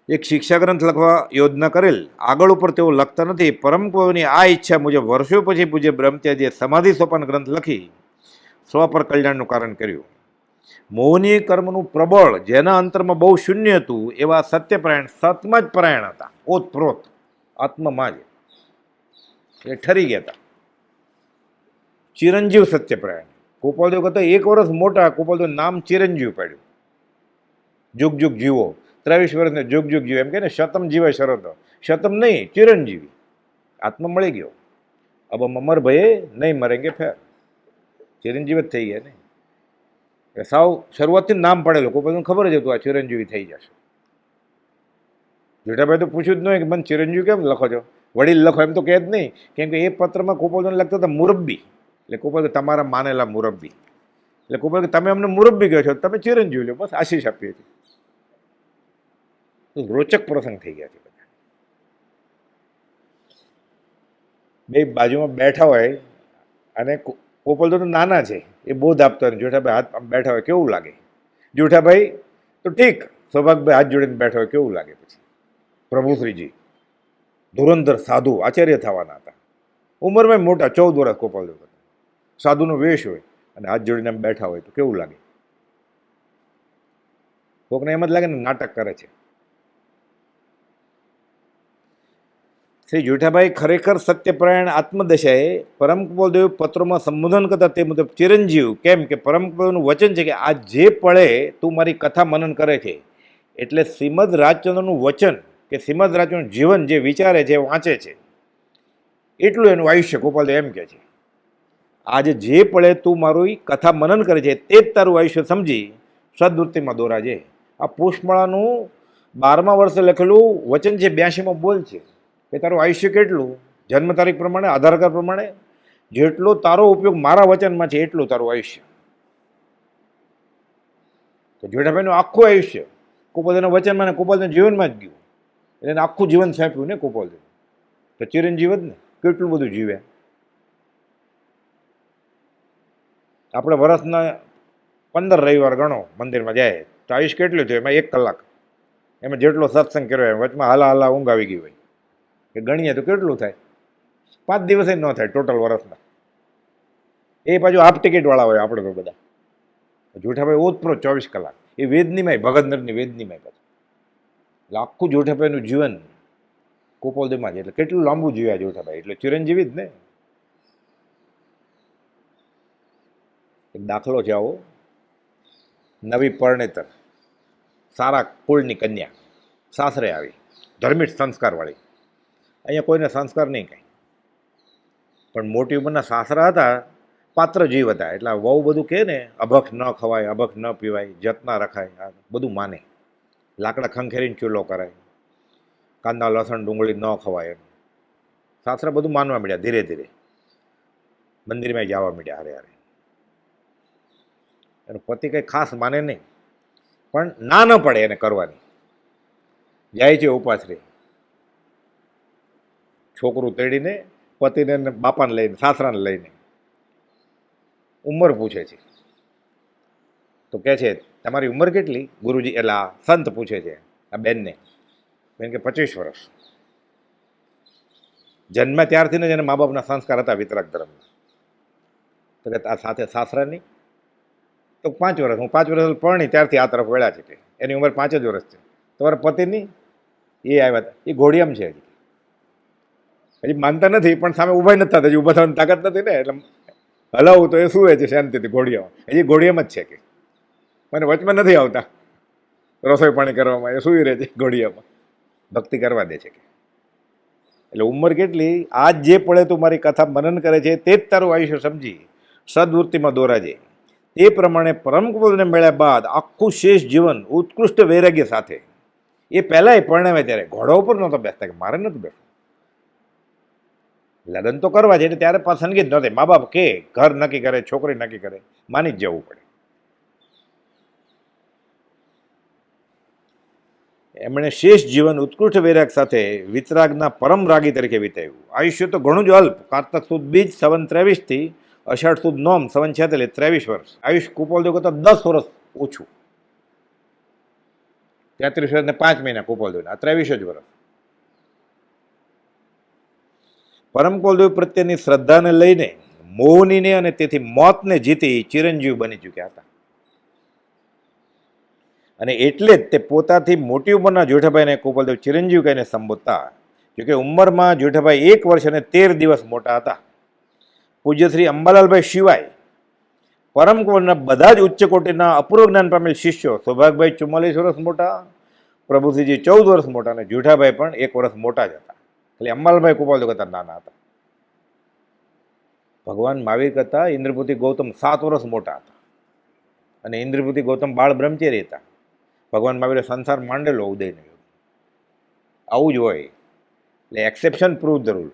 એક શિક્ષા ગ્રંથ લખવા યોજના કરેલ, આગળ ઉપર તેઓ લખતા નથી. પરમ પદની આ ઈચ્છા મુજબ વર્ષો પછી પૂજ્ય બ્રહ્મચારીએ સમાધિ સોપાન ગ્રંથ લખી સ્વ પર કલ્યાણનું કારણ કર્યું. મોહનીય કર્મનું પ્રબળ જેના અંતરમાં બહુ શૂન્ય હતું એવા સત્યપરાયણ સતમાં જ પરાયણ હતા, ઓતપ્રોત આત્મમાં જ એ ઠરી ગયા હતા. ચિરંજીવ સત્યપરાયણ. ગોપાલદેવ કરતા 1 વર્ષ મોટા ગોપાલદેવ નામ ચિરંજીવ પાડ્યું. જુગ જુગ જીવો, 23 વર્ષને જુગ જુગ જીવો, એમ કે ને શતમ જીવે શરદ, શતમ નહીં ચિરંજીવી. આત્મા મળી ગયો. અબ અમર ભયે નહીં મરેંગે ફેર, ચિરંજીવ જ થઈ ગયા ને. સાવ શરૂઆતથી નામ પડેલું, ગોપાલદેવને ખબર જ હતું આ ચિરંજીવી થઈ જશે. જેઠાભાઈ તો પૂછ્યું જ નહીં કે મને ચિરંજીવી કેમ લખો છો, વડીલ લખો એમ તો કહે જ નહીં, કેમ કે એ પત્રમાં ગોપાલદેવને લખતા હતા મુરબ્બી, એટલે ગોપાલ તમારા માનેલા મુરબ્બી, એટલે ગોપાલ તમે અમને મુરબ્બી કહો છો, તમે ચિરંજીવી લો, બસ આશીષ આપીએ છીએ. રોચક પ્રસંગ થઈ ગયા છે બધા. બે બાજુમાં બેઠા હોય અને ગોપાલદેવ તો નાના છે, એ બોધ આપતા હોય, જેઠાભાઈ હાથ બેઠા હોય કેવું લાગે? જેઠાભાઈ તો ઠીક, સૌભાગભાઈ હાથ જોડીને બેઠા હોય કેવું લાગે? પછી પ્રભુશ્રીજી ધુરંધર સાધુ આચાર્ય થવાના હતા, ઉંમરમાં મોટા, 14 વર્ષ ગોપાલદેવ હતા. સાધુનો વેશ હોય અને હાથ જોડીને બેઠા હોય તો કેવું લાગે? કોકને એમ જ લાગે ને નાટક કરે છે. શ્રી જેઠાભાઈ ખરેખર સત્યપરાયણ આત્મદશાએ પરમ કૃપાલદેવ પત્રોમાં સંબોધન કરતા તે મુજબ ચિરંજીવ, કેમ કે પરમ કૃપાલદેવનું વચન છે કે આ જે પળે તું મારી કથા મનન કરે છે, એટલે શ્રીમદ રાજચંદ્રનું વચન કે શ્રીમદ રાજચંદ્રનું જીવન જે વિચારે છે, વાંચે છે, એટલું એનું આયુષ્ય. ગોપાલદેવ એમ કહે છે આજે જે પળે તું મારું કથા મનન કરે છે તે જ તારું આયુષ્ય સમજી સદવૃત્તિમાં દોરાજે. આ પુષ્પમાળાનું 12મા વર્ષે લખેલું વચન છે, 82માં બોલ છે કે તારું આયુષ્ય કેટલું, જન્મ તારીખ પ્રમાણે, આધાર કાર્ડ પ્રમાણે જેટલો તારો ઉપયોગ મારા વચનમાં છે એટલું તારું આયુષ્ય. તો જેઠાભાઈનું આખું આયુષ્ય ગોપાલદેવના વચનમાં ને ગોપાલદેવના જીવનમાં જ ગયું, એટલે એને આખું જીવન સાંપ્યું ને ગોપાલદેવ. તો ચિરંજીવ જ ને, કેટલું બધું જીવ્યા. આપણે વર્ષના 15 રવિવાર ગણો મંદિરમાં જાય તો આયુષ કેટલું થયું? એમાં 1 કલાક, એમાં જેટલો સત્સંગ કર્યો હોય, વચમાં હાલા ઊંઘ આવી ગઈ હોય, કે ગણીએ તો કેટલું થાય? 5 દિવસે ન થાય ટોટલ વર્ષના. એ પાછું હાફ ટિકિટવાળા હોય આપણે તો બધા. જેઠાભાઈ ઓતપ્રોત 24 કલાક, એ વેદનીમાં ભગતનરની વેદનીમાં પાછું. એટલે આખું જેઠાભાઈનું જીવન ગોપાલદેવમાં છે. એટલે કેટલું લાંબુ જીવ્યા જેઠાભાઈ, એટલે ચિરંજીવી જ ને. એક દાખલો છે આવો, નવી પરણેતર સારા કુળની કન્યા સાસરે આવી, ધાર્મિક સંસ્કારવાળી. અહીંયા કોઈને સંસ્કાર નહીં કાંઈ, પણ મોટી ઉંમરના સાસરા હતા, પાત્ર જીવ હતા, એટલે વહુ બધું કહે ને, અભખ ન ખવાય, અભખ ન પીવાય, જતના રખાય, બધું માને. લાકડા ખંખેરીને ચૂલો કરાય, કાંદા લસણ ડુંગળી ન ખવાય, એમ સાસરા બધું માનવા મળ્યા. ધીરે ધીરે મંદિરમાં જવા મળ્યા હારે હારે. એનો પતિ કંઈ ખાસ માને નહીં, પણ ના ન પડે એને કરવાની. જાય છે ઉપાશ્રી, છોકરું તેડીને, પતિને બાપાને લઈને, સાસરાને લઈને. ઉંમર પૂછે છે તો કહે છે તમારી ઉંમર કેટલી? ગુરુજી એટલે આ સંત પૂછે છે આ બેનને. બેન કે 25 વર્ષ. જન્મ ત્યારથી જ એને મા બાપના સંસ્કાર હતા વિતરાગ ધર્મના. તો કે આ સાથે સાસરાની? તો 5 વર્ષ. હું 5 વર્ષ પરણી ત્યારથી આ તરફ વળ્યા છે. કે એની ઉંમર 5 જ વર્ષ છે. તમારા પતિની? એ આવ્યા હતા. એ ઘોડિયામ છે હજી. હજી માનતા નથી, પણ સામે ઊભા નથી થતા, હજી ઊભા થવાની તાકાત નથી ને, એટલે હલાવું તો એ શું છે શાંતિથી ઘોડિયામાં. હજી ઘોડિયામાં જ છે કે મને વચમાં નથી આવતા રસોઈ પાણી કરવામાં, એ સુઈ રહે છે ઘોડિયામાં, ભક્તિ કરવા દે છે કે. એટલે ઉંમર કેટલી, આજ જે પડે તું મારી કથા મનન કરે છે તે જ તારું આયુષ્ય સમજી સદવૃત્તિમાં દોરાજે. તે પ્રમાણે પરમકુળને મળ્યા બાદ આખું શેષ જીવન ઉત્કૃષ્ટ વૈરાગ્ય સાથે, એ પહેલાંય પરણાવે ત્યારે ઘોડા ઉપર નહોતો બેસતા કે મારે નથી બેસવું, લગ્ન તો કરવા છે એટલે ત્યારે પસંદગી જ નહોતી. મા બાપ કે ઘર નક્કી કરે, છોકરી નક્કી કરે, માની જ જવું પડે. એમણે શેષ જીવન ઉત્કૃષ્ટ વૈરાગ સાથે વિતરાગના પરમ રાગી તરીકે વિતાવ્યું. આયુષ્ય તો ઘણું જ અલ્પ. કારતક સુદ બીજ સંવત 23 થી અષાઢ સુદ નોમ સંવત 46, 23 વર્ષ. આયુષ કુપાલદેવ કરતા 10 વર્ષ ઓછું. 33 વર્ષ ને 5 મહિના કુપાલદેવના, 23 જ વર્ષ. પરમ કુલદેવ પ્રત્યેની શ્રદ્ધાને લઈને મોહનીને અને તેથી મોતને જીતી ચિરંજીવ બની ચૂક્યા હતા. અને એટલે જ તે પોતાથી મોટી ઉંમરના જેઠાભાઈને કુપાલદેવ ચિરંજીવ કહીને સંબોધતા. જોકે ઉંમરમાં જેઠાભાઈ 1 વર્ષ અને 13 દિવસ મોટા હતા. પૂજ્ય શ્રી અંબાલાલભાઈ સિવાય પરમ કુંવરના બધા જ ઉચ્ચ કોટીના અપૂર્વ જ્ઞાન પામેલ શિષ્યો, સૌભાગભાઈ 44 વર્ષ મોટા, પ્રભુસિંહજી 14 વર્ષ મોટા અને જેઠાભાઈ પણ 1 વર્ષ મોટા જ હતા. એટલે અંબાલાલભાઈ કુપાલદેવ કરતા નાના હતા. ભગવાન મહાવીર કરતા ઇન્દ્રપુતિ ગૌતમ 7 વર્ષ મોટા હતા. અને ઇન્દ્રપુતિ ગૌતમ બાળ બ્રહ્મચારી હતા. ભગવાન મહાવીરે સંસાર માંડેલો ઉદયનો યોગ. આવું જ હોય. એટલે એક્સેપ્શન પ્રૂવ ધ રૂલ.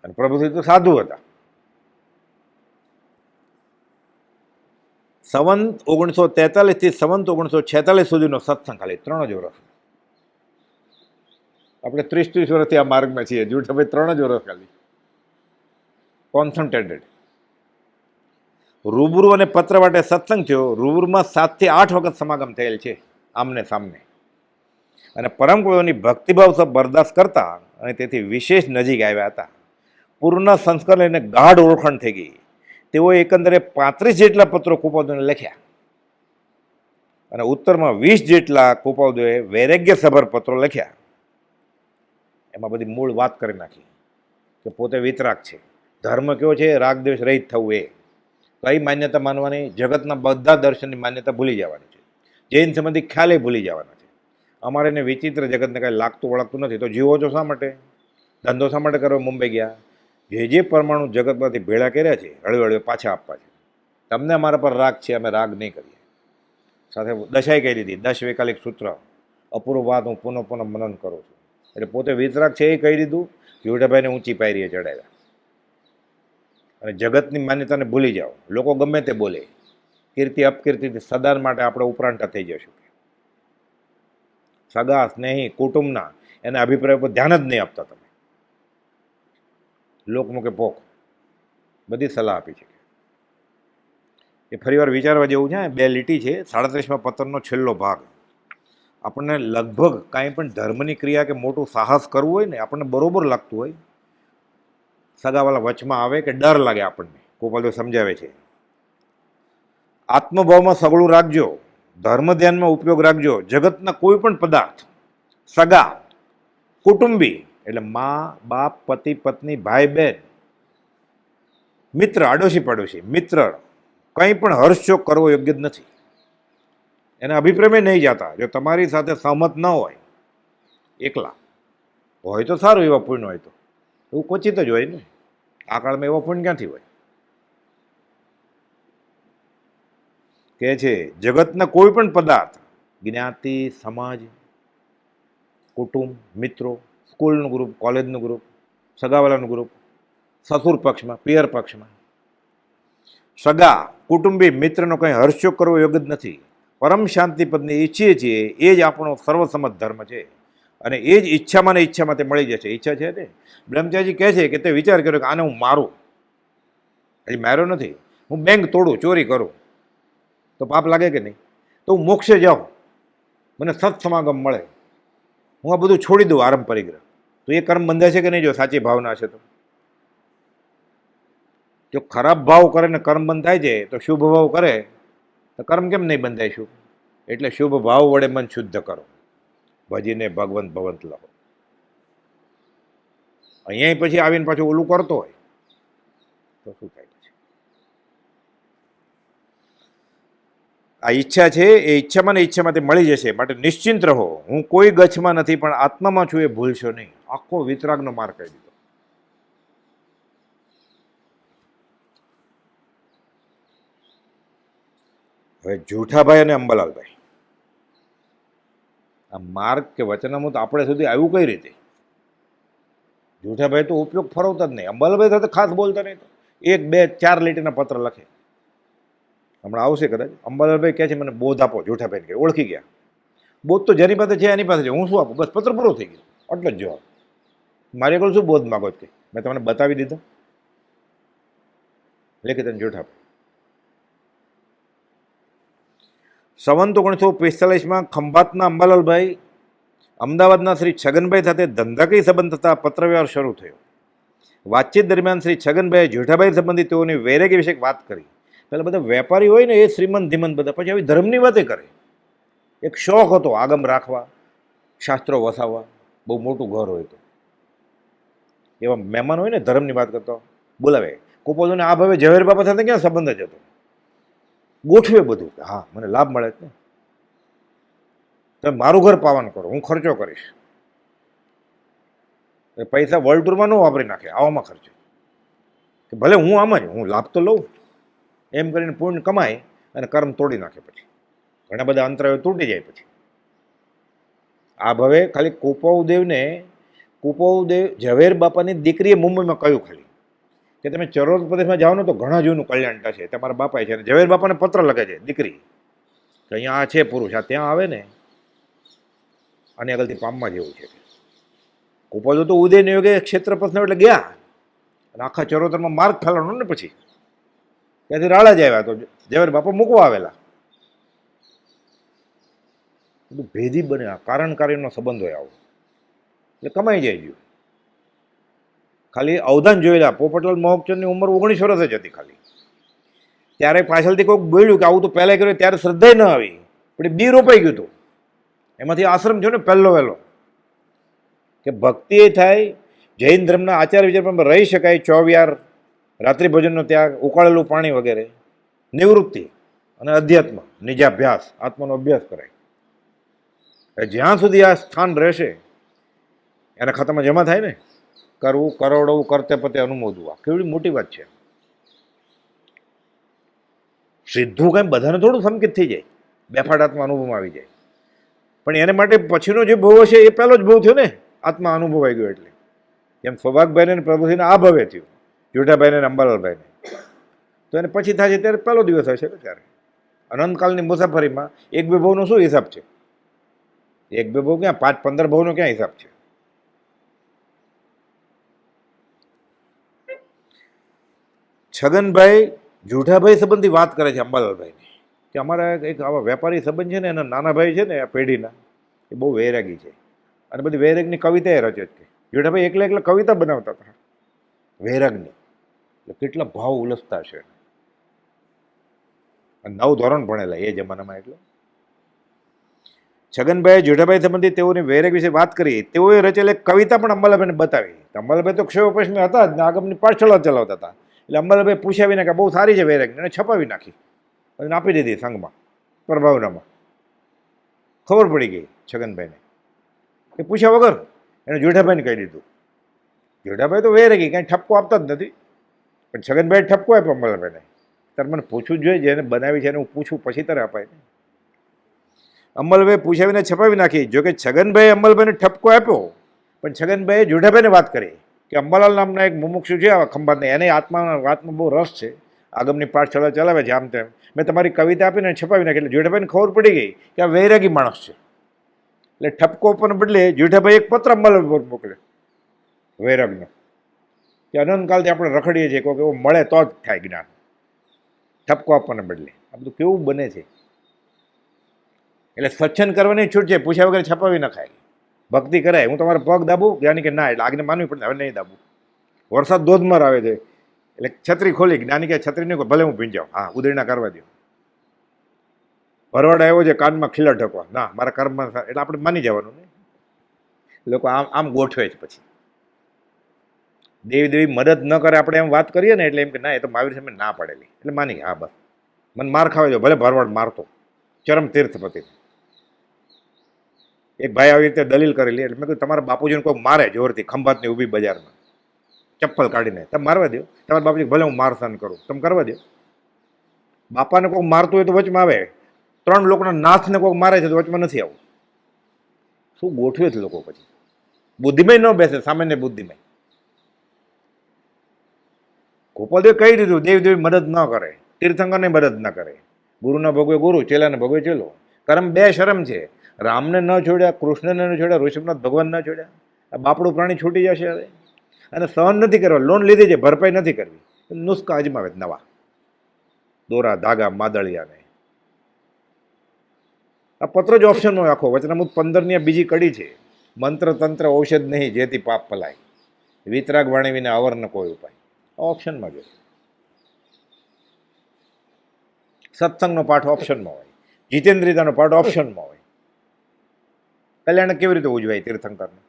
અને પ્રભુસિંહ તો સાધુ હતા. સંવત 1943 થી સંવત 1946 સુધીનો સત્સંગ ખાલી 3 જ વર્ષ. આપણે 30 વર્ષથી આ માર્ગમાં છીએ. જેઠાભાઈ 3 જ વર્ષ ખાલી કોન્સન્ટ્રેટેડ. રૂબરૂ અને પત્ર વાટે સત્સંગ થયો. રૂબરૂમાં 7 થી 8 વખત સમાગમ થયેલ છે, આમને સામને. અને પરમ ગુરુની ભક્તિભાવ સબ બરદાસ્ત કરતા અને તેથી વિશેષ નજીક આવ્યા હતા. પૂર્વના સંસ્કાર લઈને ગાઢ ઓળખાણ થઈ ગઈ. તેઓએ એકંદરે 35 જેટલા પત્રો કુપાલદેવને લખ્યા અને ઉત્તરમાં 20 જેટલા કુપાલદેવે વૈરાગ્ય સભર પત્રો લખ્યા. એમાં બધી મૂળ વાત કરી નાખી કે પોતે વિતરાગ છે, ધર્મ કયો છે, રાગદ્વેષ રહિત થવું, એ કઈ માન્યતા માનવાની, જગતના બધા દર્શનની માન્યતા ભૂલી જવાની છે, જૈન સંબંધી ખ્યાલે ભૂલી જવાના છે. અમારે એને વિચિત્ર જગતને કાંઈ લાગતું વળગતું નથી, તો જીવો છો શા માટે, ધંધો શા માટે કરવા મુંબઈ ગયા? જે પરમાણુ જગતમાંથી ભેળા કર્યા છે હળવે હળવે પાછા આપવા છે. તમને અમારા પર રાગ છે, અમે રાગ નહીં કરીએ. સાથે દશાઈ કહી દીધી, 10 વૈકાલિક સૂત્ર, અપૂર્વ વાત હું પુનઃ પુનઃ મનન કરું છું. એટલે પોતે વિતરાગ છે એ કહી દીધું. જેઠાભાઈને ઊંચી પાયરીએ ચડાવ્યા. અને જગતની માન્યતાને ભૂલી જાઓ. લોકો ગમે તે બોલે, કીર્તિ અપકીર્તિથી સદા માટે આપણે ઉપરાંઠા થઈ જશું. સગા સ્નેહી કુટુંબના એના અભિપ્રાય પર ધ્યાન જ નહીં આપતા તમે. લોકમુખે પોખ બધી સલાહ આપી છે. એ ફરીવાર વિચારવા જેવું છે. 2 લીટી છે, 37મા પત્રનો છેલ્લો ભાગ. આપણને લગભગ કાંઈ પણ ધર્મની ક્રિયા કે મોટું સાહસ કરવું હોય ને, આપણને બરોબર લાગતું હોય, સગાવાલા વચમાં આવે કે ડર લાગે આપણને, ગોપાલદેવ સમજાવે છે. આત્મભાવમાં સગળું રાખજો, ધર્મ ધ્યાનમાં ઉપયોગ રાખજો. જગતના કોઈ પણ પદાર્થ, સગા, કુટુંબી એટલે મા બાપ, પતિ પત્ની, ભાઈ બહેન, મિત્ર, આડોશી પડોશી, મિત્ર, કંઈ પણ હર્ષશોક કરવો યોગ્ય જ નથી. એના અભિપ્રાયમાં નહીં જતા. જો તમારી સાથે સહમત ન હોય, એકલા હોય તો સારું, એવા પુણ્ય હોય તો. એવું ક્વચિત જ હોય ને, આ કાળમાં એવા પુણ્ય ક્યાંથી હોય? કે છે જગતના કોઈ પણ પદાર્થ, જ્ઞાતિ, સમાજ, કુટુંબ, મિત્રો, સ્કૂલનું ગ્રુપ, કોલેજનું ગ્રુપ, સગાવાલાનું ગ્રુપ, સસુર પક્ષમાં, પિયર પક્ષમાં, સગા, કુટુંબી, મિત્રનો કંઈ હર્ષશોક કરવો યોગ્ય જ નથી. પરમ શાંતિ પદને ઈચ્છીએ છીએ એ જ આપણો સર્વસંમત ધર્મ છે. અને એ જ ઈચ્છામાં ને ઈચ્છામાં તે મળી જશે. ઈચ્છા છે ને, બ્રહ્મચારીજી કહે છે કે તે વિચાર કર્યો કે આને હું મારું, હજી માર્યો નથી, હું બેંક તોડું, ચોરી કરું તો પાપ લાગે કે નહીં? તો હું મોક્ષે જાઉં, મને સત્સમાગમ મળે, હું આ બધું છોડી દઉં આરંભ પરિગ્રહ, તો એ કર્મ બંધાય છે કે નહીં? જો સાચી ભાવના હશે તો. જો ખરાબ ભાવ કરે ને કર્મ બંધ થાય છે, તો શુભ ભાવ કરે તો કર્મ કેમ નહીં બંધાય? શું એટલે શુભ ભાવ વડે મન શુદ્ધ કરો, ભજીને ભગવંત ભવંત લહો. અહીંયા પછી આવીને પાછું ઓલું કરતો હોય તો શું થાય? આ ઈચ્છા છે એ ઈચ્છામાં ને ઈચ્છામાંથી મળી જશે, માટે નિશ્ચિંત રહો. હું કોઈ ગચ્છમાં નથી પણ આત્મામાં છું, એ ભૂલશો નહીં. આખો વિતરાગનો માર કહી દીધો. હવે જૂઠાભાઈ અને અંબાલાલભાઈ, આ માર્ગ કે વચનામૃત આપણે સુધી આવ્યું કઈ રીતે? જૂઠાભાઈ તો ઉપયોગ ફરવતા જ નહીં. અંબાલાલભાઈ સાથે ખાસ બોલતા નહીં, તો 1, 2, 4 લીટીના પત્ર લખે. હમણાં આવશે કદાચ. અંબાલાલભાઈ કહે છે મને બોધ આપો. જૂઠાભાઈને કહે ઓળખી ગયા. બોધ તો જેની પાસે છે એની પાસે છે, હું શું આપું? બસ પત્ર પૂરો થઈ ગયો, આટલો જ જવાબ. મારી આગળ શું બોધ માગો કે મેં તમને બતાવી દીધો? લેખે તને જૂઠાભાઈ. સંવંત 1945માં ખંભાતના અંબાલાલભાઈ અમદાવાદના શ્રી છગનભાઈ સાથે ધંધાકીય સંબંધ થતા પત્રવ્યવહાર શરૂ થયો. વાતચીત દરમિયાન શ્રી છગનભાઈએ જૂઠાભાઈ સંબંધી તેઓની વૈરાગી વિશે વાત કરી. પહેલાં બધા વેપારી હોય ને એ શ્રીમંત ધીમંત બધા, પછી આવી ધર્મની વાતે કરે. એક શોખ હતો આગમ રાખવા, શાસ્ત્રો વસાવવા, બહુ મોટું ઘર હોય તો એવા મહેમાન હોય ને ધર્મની વાત કરતો બોલાવે. કોપોઝોને આ ભાવે ઝવેર બાપા સાથે ક્યાં સંબંધ જ હતો? ગોઠવે બધું કે હા મને લાભ મળે જ ને, તમે મારું ઘર પાવન કરો, હું ખર્ચો કરીશ. પૈસા વર્લ્ડ ટૂરમાં ન વાપરી નાખે, આવામાં ખર્ચે. કે ભલે હું આમ જ હું લાભ તો લઉં, એમ કરીને પુણ્ય કમાય અને કર્મ તોડી નાખે. પછી ઘણા બધા અંતરાયો તૂટી જાય. પછી આ ભવે ખાલી કુપવદેવ ઝવેર બાપાની દીકરીએ મુંબઈમાં કહ્યું ખાલી કે તમે ચરોતર પ્રદેશમાં જાઓ ને તો ઘણા જૂનું કલ્યાણ થશે. તમારા બાપાએ છે, અને ઝવેર બાપાને પત્ર લખે છે દીકરી કે અહીંયા આ છે પુરુષ, આ ત્યાં આવે ને આની આગળથી પામવા જેવું છે. કુપવદેવ તો ઉદયને યોગે ક્ષેત્રપથનો એટલે ગયા અને આખા ચરોતરમાં માર્ગ ફેલાણો ને. પછી ત્યાંથી રાળા જ આવ્યા તો ઝવેર બાપા મૂકવા આવેલા. બધું ભેદી બને. આ કારણકારીનો સંબંધ હોય આવો એટલે કમાઈ જાય ગયું. ખાલી અવધાન જોયેલા પોપટલાલ મોહકચંદની ઉંમર 19 વર્ષ જ હતી ખાલી. ત્યારે પાછળથી કોઈક બોલ્યું કે આવું તો પહેલાં કર્યું, ત્યારે શ્રદ્ધા ન આવી, પણ બી રોપાઈ ગયું હતું. એમાંથી આશ્રમ થયો ને પહેલો વહેલો કે ભક્તિ એ થાય, જૈન ધર્મના આચાર વિચારમાં રહી શકાય, ચોવિયાર, રાત્રિ ભોજનનો ત્યાગ, ઉકાળેલું પાણી વગેરે, નિવૃત્તિ અને અધ્યાત્મ નિજાભ્યાસ, આત્માનો અભ્યાસ કરાય. જ્યાં સુધી આ સ્થાન રહેશે એના ખાતામાં જમા થાય ને. કરવું, કરોડવું, કરતે પતે અનુમોદવું, કેવડી મોટી વાત છે. સીધું કાંઈ બધાને થોડું સંકેત થઈ જાય, બેફાટ આત્મા અનુભવમાં આવી જાય. પણ એને માટે પછીનો જે ભવ હશે એ પહેલો જ ભવ થયો ને, આત્મા અનુભવાઈ ગયો. એટલે જેમ સૌભાગભાઈને પ્રભુજીને આ ભવે થયું, જૂઠાભાઈને અને અંબાલાલભાઈને, તો એને પછી થાય છે ત્યારે પહેલો દિવસ હશે ને. ત્યારે અનંતકાલની મુસાફરીમાં 1-2 ભવનો શું હિસાબ છે? 1-2 ભવ ક્યાં, 5-15 ભવનો ક્યાં હિસાબ છે? છગનભાઈ જૂઠાભાઈ સંબંધી વાત કરે છે અંબાલાલભાઈની કે અમારા એક આવા વેપારી સંબંધ છે ને, એના નાના ભાઈ છે ને આ પેઢીના, એ બહુ વૈરાગી છે અને બધી વૈરાગની કવિતા એ રચે છે. જૂઠાભાઈ એકલા કવિતા બનાવતા હતા વૈરાગની. એટલે કેટલા ભાવ ઉલસતા છે. અને 9 ધોરણ ભણેલા એ જમાનામાં. એટલે છગનભાઈ જૂઠાભાઈ સંબંધી તેઓની વૈરાગ વિશે વાત કરી. તેઓએ રચેલ એક કવિતા પણ અંબાલાલભાઈને બતાવી. અંબાલાલભાઈ તો ક્ષયોપશ્મી હતા જ ને, આગમની પાઠશાળા ચલાવતા હતા. એટલે અંબાલાલભાઈ પૂછાવીને કે બહુ સારી છે વૈરાગની, અને છપાવી નાખી અને આપી દીધી સંઘમાં, પ્રભાવનામાં. ખબર પડી ગઈ છગનભાઈને કે પૂછ્યા વગર એને જૂઠાભાઈને કહી દીધું. જૂઠાભાઈ તો વૈરાગી, કાંઈ ઠપકો આપતા જ નથી, પણ છગનભાઈ ઠપકો આપ્યો અંબાલાલભાઈને. તારે મને પૂછવું જ જોઈએ, જેને બનાવી છે એને હું પૂછું પછી તારે અપાય ને. અંબાલાલભાઈ પૂછાવીને છપાવી નાખી. જોકે છગનભાઈ અંબાલાલભાઈને ઠપકો આપ્યો, પણ છગનભાઈએ જૂઠાભાઈને વાત કરી કે અંબાલાલ નામના એક મુમુક્ષુ છે આવા ખંભાતને, એને આત્માના વાતમાં બહુ રસ છે, આગમની પાઠશાળા ચલાવે છે, આમ તેમ. મેં તમારી કવિતા આપીને છપાવી નાખી. એટલે જૂઠાભાઈને ખબર પડી ગઈ કે આ વૈરાગી માણસ છે. એટલે ઠપકો આપવાને બદલે જૂઠાભાઈ એક પત્ર અંબાલાલ પર મોકલે વૈરાગનો કે અનંતકાલથી આપણે રખડીએ છીએ, કોઈ એવું મળે તો જ થાય જ્ઞાન. ઠપકો આપવાને બદલે આ બધું કેવું બને છે. એટલે સ્વચ્છંદ કરવાની છૂટ છે, પૂછ્યા વગર છપાવી નખાય. ભક્તિ કરાય, હું તમારે પગ દાબું જ્ઞાની કે ના, એટલે આજ્ઞા માનવી પડે, હવે નહીં દાબું. વરસાદ ધોધમાર આવે છે એટલે છત્રી ખોલી, જ્ઞાની કે છત્રી નહીં, ભલે હું ભીંજાઉં, હા ઉદયના કરવા દો. ભરવાડ આવ્યો છે કાનમાં ખીલા ઢકવા, ના મારા કર્મમાં એટલે આપણે માની જવાનું ને. લોકો આમ આમ ગોઠવે છે. પછી દેવી દેવી મદદ ન કરે આપણે એમ વાત કરીએ ને એટલે એમ કે ના એ તો મહાવીર સામે ના પડેલી એટલે માની હા બસ મને માર ખાવા દો, ભલે ભરવાડ મારતો. ચરમ તીર્થપતિ એક ભાઈ આવી રીતે દલીલ કરેલી એટલે મેં કહ્યું તમારા બાપુજીને કોઈ મારે જોરથી ખંભાતની ઊભી બજારમાં ચપ્પલ કાઢીને તમે મારવા દો. તમારા બાપુજી ભલે હું માર સહન કરું, તમે કરવા દો. બાપાને કોઈ મારતું હોય તો વચમાં આવે, 3 લોકોના નાથને કોઈ મારે છે તો વચમાં નથી આવું. શું ગોઠવે છે લોકો. પછી બુદ્ધિમય ન બેસે, સામાન્ય બુદ્ધિમય. ગોપાલદેવ કહી દીધું દેવ દેવી મદદ ન કરે, તીર્થંકરને મદદ ન કરે, ગુરુના ભોગવે ગુરુ, ચેલાને ભોગવે ચેલો. કર્મ 2 શરમ છે, રામને ન છોડ્યા, કૃષ્ણને ન છોડ્યા, ઋષભનાથ ભગવાન ન છોડ્યા. આ બાપડું પ્રાણી છૂટી જશે હવે. અને સહન નથી કરવા, લોન લીધી છે, ભરપાઈ નથી કરવી, નુસ્ખા અજમાવે નવા, દોરા ધાગા માદળિયાને. આ પત્ર જ ઓપ્શન હોય આખો. વચનામૃત 15ની આ બીજી કડી છે. મંત્ર તંત્ર ઔષધ નહીં જેથી પાપ પલાય, વિતરાગ વાણી વિના અવર ન કોઈ ઉપાય. ઓપ્શનમાં જોઈએ. સત્સંગનો પાઠ ઓપ્શનમાં હોય, જીતેન્દ્રિયતાનો પાઠ ઓપ્શનમાં હોય. કલ્યાણ કેવી રીતે ઉજવાય તીર્થંકરને?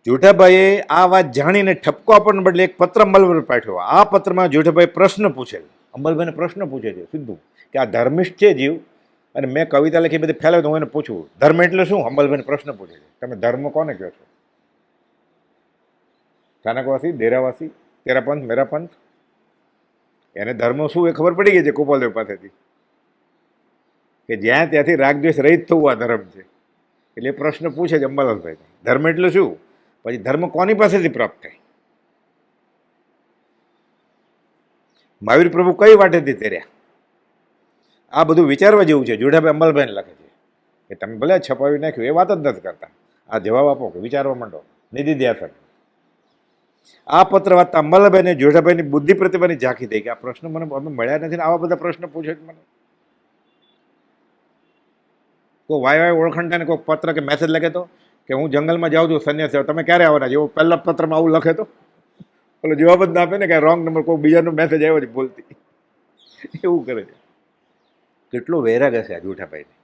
જેઠાભાઈએ આ વાત જાણીને ઠપકો આપવાને બદલે એક પત્ર અંબલભાઈ પાઠવ્યો. આ પત્રમાં જેઠાભાઈ પ્રશ્ન પૂછેલ. અંબલભાઈને પ્રશ્ન પૂછે છે સીધું કે આ ધર્મિષ્ઠ છે જીવ, અને મેં કવિતા લખી બધી ફેલાવી તો હું એને પૂછું ધર્મ એટલે શું? અંબલભાઈને પ્રશ્ન પૂછે છે. તમે ધર્મ કોને કહો છો? સ્થાનકવાસી, દેરાવાસી, તેરા પંથ મેરા પંથ? એને ધર્મ શું એ ખબર પડી ગઈ છે ગોપાલદેવ પાસેથી કે જ્યાં ત્યાંથી રાગદ્વેષ રહિત થવું આ ધર્મ છે. એટલે એ પ્રશ્ન પૂછે છે અંબાલાલભાઈ, ધર્મ એટલે શું? પછી ધર્મ કોની પાસેથી પ્રાપ્ત થાય? મહાવીર પ્રભુ કઈ વાટેથી તેર્યા? આ બધું વિચારવા જેવું છે. જેઠાભાઈ અંબાલાલભાઈને લખે છે કે તમે ભલે છપાવી નાખ્યું એ વાત જ નથી કરતા, આ જવાબ આપો કે વિચારવા માંડો. નિધિ ધ્યાસન. આ પત્ર વાંચતા અંબાલાલભાઈને જેઠાભાઈની બુદ્ધિ પ્રતિભાની ઝાંખી થઈ કે આ પ્રશ્ન મને અમે મળ્યા નથી ને આવા બધા પ્રશ્ન પૂછે છે મને. કોઈ વાય ઓળખંડાને કોઈ પત્ર કે મેસેજ લખે તો કે હું જંગલમાં જાઉં છું સંન્યાસી, તમે ક્યારે આવવાના છે? એવું પહેલા પત્રમાં આવું લખે તો એટલે જવાબ જ ના આપે ને કે રોંગ નંબર, કોઈ બીજાનો મેસેજ આવ્યો છે બોલતી. એવું કરે છે. કેટલો વૈરાગ હશે આ જેઠાભાઈને.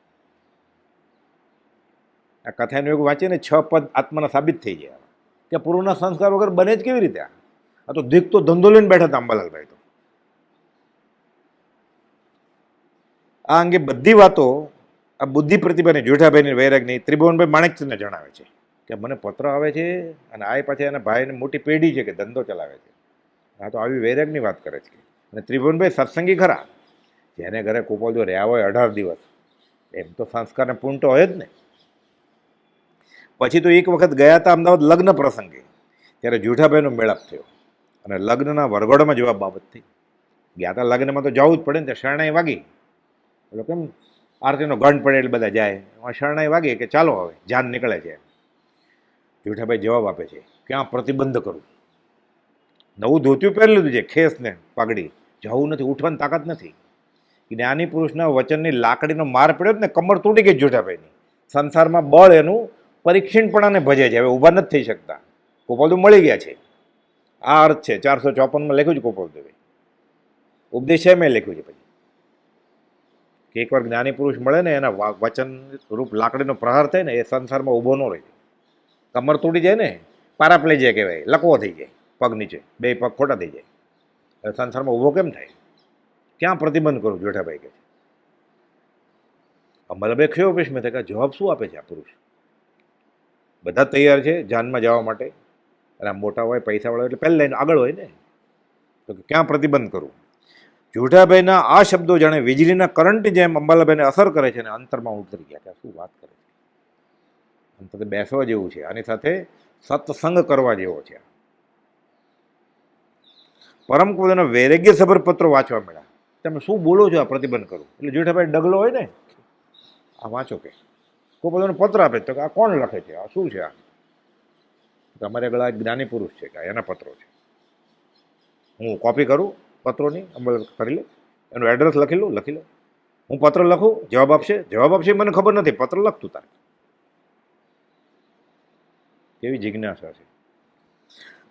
આ કથાનું એવું વાંચીએ ને 6 પદ આત્માના સાબિત થઈ ગયા કે પૂર્વના સંસ્કાર વગર બને જ કેવી રીતે? આ તો દીક તો ધંધો લઈને બેઠા હતા અંબાલાલભાઈ તો. આ અંગે બધી વાતો આ બુદ્ધિ પ્રતિભાની જેઠાભાઈની વૈરાગની ત્રિભુવનભાઈ માણેકચંદને જણાવે છે કે મને પત્ર આવે છે અને આ પાછી એના ભાઈને મોટી પેઢી છે કે ધંધો ચલાવે છે. આ તો આવી વૈરાગની વાત કરે છે. અને ત્રિભુવનભાઈ સત્સંગી ખરા, જેને ઘરે ગોપાલદેવ રહ્યા હોય 18 દિવસ, એમ તો સંસ્કારને પૂર્ણ તો હોય જ ને. પછી તો એક વખત ગયા હતા અમદાવાદ લગ્ન પ્રસંગે, ત્યારે જેઠાભાઈનો મેળાપ થયો અને લગ્નના વરઘોડામાં જવાબ બાબત થઈ. ગયા હતા લગ્નમાં તો જવું જ પડે ને, ત્યાં શરણાઈ વાગી. એટલે કેમ આરતીનો ઘંટ પડે એટલે બધા જાય, એમાં શરણાઈ વાગી કે ચાલો હવે જાન નીકળે છે. જેઠાભાઈ જવાબ આપે છે ક્યાં પ્રતિબંધ કરું? નવું ધોતિયું પહેરી લીધું છે, ખેસ ને પાઘડી, જવું નથી, ઉઠવાની તાકાત નથી. જ્ઞાની પુરુષના વચનની લાકડીનો માર પડ્યો ને કમર તૂટી ગઈ જેઠાભાઈની. સંસારમાં બળ એનું પરીક્ષીણપણાને ભજે છે, હવે ઊભા નથી થઈ શકતા. ગોપાલદેવ મળી ગયા છે. આ અર્થ છે 454માં લખ્યું છે ગોપાલદેવે. ઉપદેશ છે મેં લખ્યું છે. પછી કે એકવાર જ્ઞાની પુરુષ મળે ને એના વચન રૂપ લાકડીનો પ્રહાર થાય ને એ સંસારમાં ઊભો ન રહે. કમર તૂટી જાય ને, પારાપ્લેજિયા કહેવાય, લકવો થઈ જાય પગ નીચે, 2 પગ ખોટા થઈ જાય. સંસારમાં ઊભો કેમ થાય? ક્યાં પ્રતિબંધ કરું? જેઠાભાઈ કહે છે. અંબાલાભાઈ કયો ઉપેશ મેં થાય જવાબ શું આપે છે આ પુરુષ? બધા તૈયાર છે જાનમાં જવા માટે, અને આ મોટા હોય પૈસાવાળા એટલે પહેલી લાઈન આગળ હોય ને, તો ક્યાં પ્રતિબંધ કરું? જેઠાભાઈના આ શબ્દો જાણે વીજળીના કરંટ જેમ અંબાલાભાઈને અસર કરે છે અને અંતરમાં ઉતરી ગયા કે શું વાત કરે છે. અંતરે બેસવા જેવું છે, આની સાથે સત્સંગ કરવા જેવો છે. પરમ કુદના વૈરાગ્ય સભર પત્રો વાંચવા મળ્યા. તમે શું બોલો છો? આ પ્રતિબંધ કરું એટલે જેઠાભાઈ ડગલો હોય ને, આ વાંચો કે કોઈ બધાનો પત્ર આપે તો આ કોણ લખે છે? આ શું છે? આ તમારે આગળ આ જ્ઞાની પુરુષ છે કે એના પત્રો છે. હું કોપી કરું પત્રોની, અમલ કરી લે, એનું એડ્રેસ લખી લો. હું પત્ર લખું, જવાબ આપશે મને ખબર નથી, પત્ર લખતું તારે. કેવી જિજ્ઞાસા છે.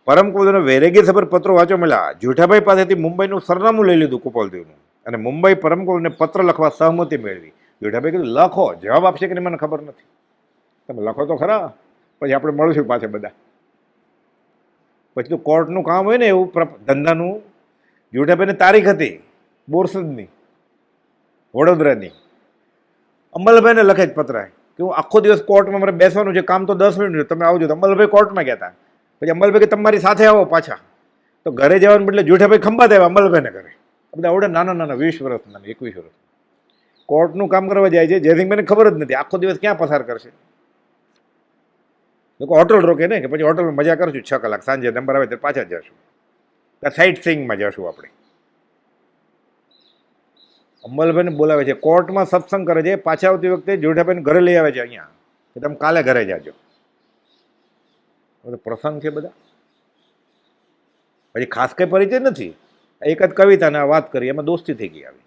પરમ કુપોલદેવને વૈરાગ્ય સભર પત્રો વાંચવા મળ્યા. જેઠાભાઈ પાસેથી મુંબઈનું સરનામું લઈ લીધું કુપોલદેવનું અને મુંબઈ પરમ કુપોલદેવને પત્ર લખવા સહમતિ મેળવી. જેઠાભાઈ કીધું લખો, જવાબ આપશે કે નહીં મને ખબર નથી, તમે લખો તો ખરા, પછી આપણે મળશું પાછા બધા. પછી તો કોર્ટનું કામ હોય ને એવું ધંધાનું. જેઠાભાઈની તારીખ હતી બોરસદની, વડોદરાની. અંબલભાઈને લખે જ પત્ર કે હું આખો દિવસ કોર્ટમાં મારે બેસવાનું છે, કામ તો 10 મિનિટ, તમે આવજો. તો અંબલભાઈ કોર્ટમાં ગયા હતા. પછી અંબલભાઈ કે તમારી સાથે આવો પાછા. તો ઘરે જવાનું બદલે જેઠાભાઈ ખંભાત આવ્યા અંબલભાઈને ઘરે. બધા આવડે નાના નાના 20 વર્ષના 21 વર્ષ. કોર્ટનું કામ કરવા જાય છે. જયસિંહભાઈને ખબર જ નથી આખો દિવસ ક્યાં પસાર કરશે. લોકો હોટલ રોકે ને કે પછી હોટલમાં મજા કરશું 6 કલાક, સાંજે નંબર આવે ત્યારે પાછા જશું, સાઇટ સીઈંગમાં જશું આપણે. અંબલભાઈને બોલાવે છે, કોર્ટમાં સત્સંગ કરે છે. પાછા આવતી વખતે જેઠાભાઈને ઘરે લઈ આવે છે અહીંયા કે તમે કાલે ઘરે જાજો. બધો પ્રસંગ છે બધા. પછી ખાસ કંઈ પરિચય નથી, એક જ કવિતાને વાત કરી, એમાં દોસ્તી થઈ ગઈ. આવી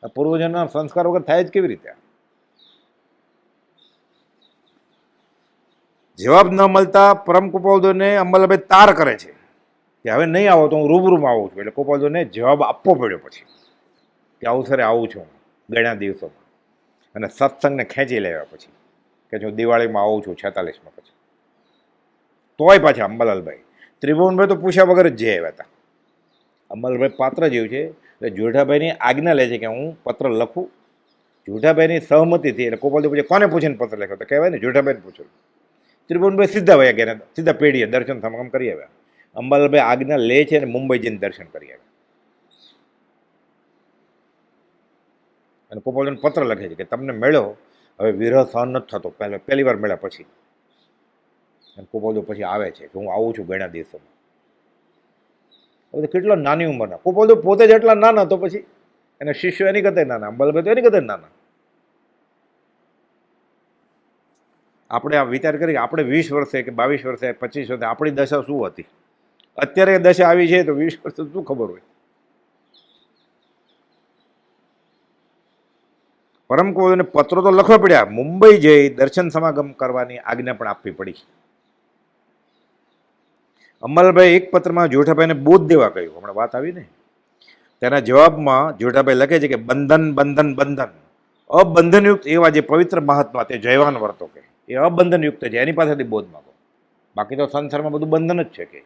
આ પૂર્વજોના સંસ્કાર વગર થાય જ કેવી રીતે? જવાબ ન મળતા પરમ કુપોલદેવને અંબલભાઈ તાર કરે છે કે હવે નહીં આવો તો હું રૂબરૂમાં આવું છું. એટલે કુપોલદેવને જવાબ આપવો પડ્યો પછી કે અવસરે આવું છું ગણ્યા દિવસોમાં. અને સત્સંગને ખેંચી લેવા પછી કે હું દિવાળીમાં આવું છું 46માં પછી. તોય પાછા અંબાલાલભાઈ, ત્રિભુવનભાઈ તો પૂછ્યા વગર જ જઈ આવ્યા હતા. અંબાલાલભાઈ પાત્ર જેવું છે એટલે જેઠાભાઈની આજ્ઞા લે છે કે હું પત્ર લખું. જેઠાભાઈની સહમતિથી એટલે કુપોલદેવ પૂછે કોને પૂછીને પત્ર લખ્યો? તો કહેવાય ને જેઠાભાઈને પૂછ્યું. ત્રિભુવનભાઈ સીધા વયા ગયા, સીધા પેઢીએ દર્શન સમાગમ કરી આવ્યા. અંબાલાલભાઈ આજ્ઞા લે છે અને મુંબઈ જઈને દર્શન કરી આવ્યા. અને કુપોલદેવને પત્ર લખે છે કે તમને મળ્યો, હવે વિરહ સહન નથી થતો, પહેલી વાર મળ્યા પછી. અને કુપોલદેવ પછી આવે છે કે હું આવું છું ઘણા દિવસોમાં. હવે કેટલો નાની ઉંમરના કુપોલદેવ પોતે જ એટલા નાના, તો પછી એના શિષ્યો એની કરતા નાના, અંબાલાલભાઈ તો એની કરતા નાના. આપણે આ વિચાર કરીએ આપણે 20 વર્ષે કે 22 વર્ષે 25 વર્ષે આપણી દશા શું હતી? અત્યારે દશા આવી છે તો 20 વર્ષે શું ખબર હોય? પરમ કુપોલદેવને પત્રો તો લખવા પડ્યા, મુંબઈ જઈ દર્શન સમાગમ કરવાની આજ્ઞા પણ આપવી પડી. અંબાલાલભાઈ એક પત્રમાં જેઠાભાઈને બોધ દેવા કહ્યું. હમણાં વાત આવી ને, તેના જવાબમાં જેઠાભાઈ લખે છે કે બંધન બંધન બંધન અબંધનયુક્ત એવા જે પવિત્ર મહાત્મા તે જયવાન વર્તો કે એ અબંધનયુક્ત છે, એની પાસેથી બોધ માગો. બાકી તો સંસારમાં બધું બંધન જ છે. કે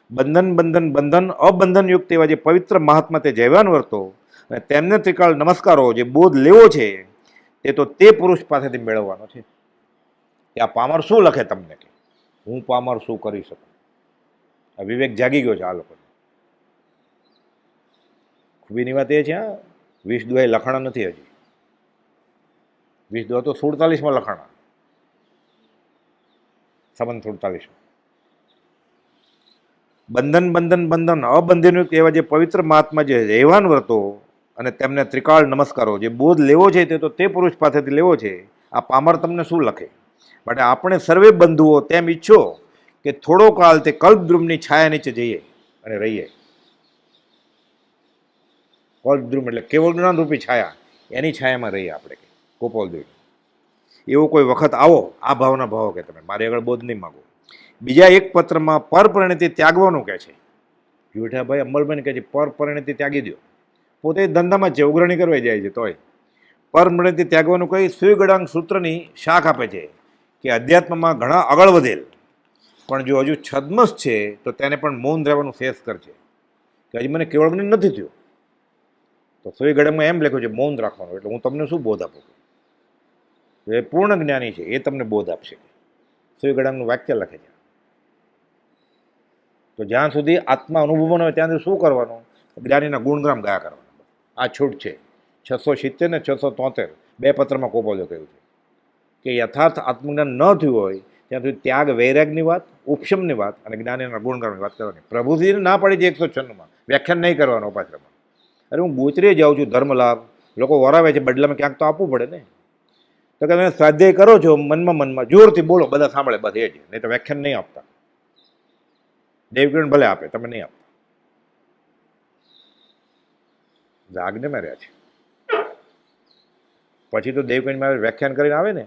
બંધન બંધન બંધન અબંધનયુક્ત એવા જે પવિત્ર મહાત્મા તે જયવાન વર્તો અને તેમને ત્રિકાળ નમસ્કારો. જે બોધ લેવો છે તે તો તે પુરુષ પાસેથી મેળવવાનો છે. કે આ પામર શું લખે તમને, કે હું પામર શું કરી શકું? આ વિવેક જાગી ગયો છે આ લોકોને. ખૂબીની વાત એ છે, હા, 20 દુહાઈ લખાણા નથી હજી. 20 દુહા તો 47માં લખાણા, સંબંધ 47માં. બંધન બંધન બંધન અબંધનયુક્ત એવા જે પવિત્ર મહાત્મા જે રહેવાન વર્તો અને તેમને ત્રિકાળ નમસ્કારો. જે બોધ લેવો છે તે તો તે પુરુષ પાસેથી લેવો છે. આ પામર તમને શું લખે? માટે આપણે સર્વે બંધુઓ તેમ ઈચ્છો કે થોડો કાળ તે કલ્પદ્રુમની છાયા નીચે જઈએ અને રહીએ. કલ્પદ્રુમ એટલે કેવળ જ્ઞાન રૂપી છાયા, એની છાયામાં રહીએ આપણે. કે કુપોલદેવ એવો કોઈ વખત આવો, આ ભાવના ભાવો કે તમે મારી આગળ બોધ નહીં માગો. બીજા એક પત્રમાં પરપરિણતિ ત્યાગવાનું કહે છે. જેઠાભાઈ અંબલભાઈને કહે છે પરપરિણતિ ત્યાગી દો. પોતે ધંધામાં છે, ઉઘરાણી કરવા જાય છે, તોય પરપરિણતિ ત્યાગવાનું કહી સુગડાંગ સૂત્રની શાખ આપે છે કે અધ્યાત્મમાં ઘણા આગળ વધેલ પણ જો હજુ છદ્મસ છે તો તેને પણ મૌન રહેવાનું શેષ કરશે. કે હજી મને કેવળ જ્ઞાન નથી થયું, તો સુગડાંગમાં એમ લખ્યું છે મૌન રાખવાનું. એટલે હું તમને શું બોધ આપું? એ પૂર્ણ જ્ઞાની છે, એ તમને બોધ આપશે. સુગડાંગનું વાક્ય લખે છે. તો જ્યાં સુધી આત્મા અનુભવ ન હોય ત્યાં સુધી શું કરવાનું? જ્ઞાનીના ગુણગામ ગાયા કરવાના. આ છૂટ છે. 670 ને 673 2 પત્રમાં કુપોલદેવ કહ્યું છે કે યથાર્થ આત્મજ્ઞાન ન થયું હોય ત્યાં સુધી ત્યાગ વૈરાગની વાત, ઉપશમની વાત અને જ્ઞાનીના ગુણગામની વાત કરવાની. પ્રભુજીને ના પડી છે 196માં વ્યાખ્યાન નહીં કરવાનો ઉપાશ્રમમાં. અરે હું ગોચરીએ જાઉં છું, ધર્મલાભ લોકો વરાવે છે, બદલામાં ક્યાંક તો આપવું પડે ને. તો કે તમે સ્વાધ્યાય કરો છો મનમાં જોરથી બોલો, બધા સાંભળે, બસ એ જ. નહીં તો વ્યાખ્યાન નહીં આપતા. દેવકીર્ણ ભલે આપે, તમે નહીં આપતા. આજ્ઞામાં રહ્યા છે. પછી તો દેવકીર્ણમાં વ્યાખ્યાન કરીને આવે ને,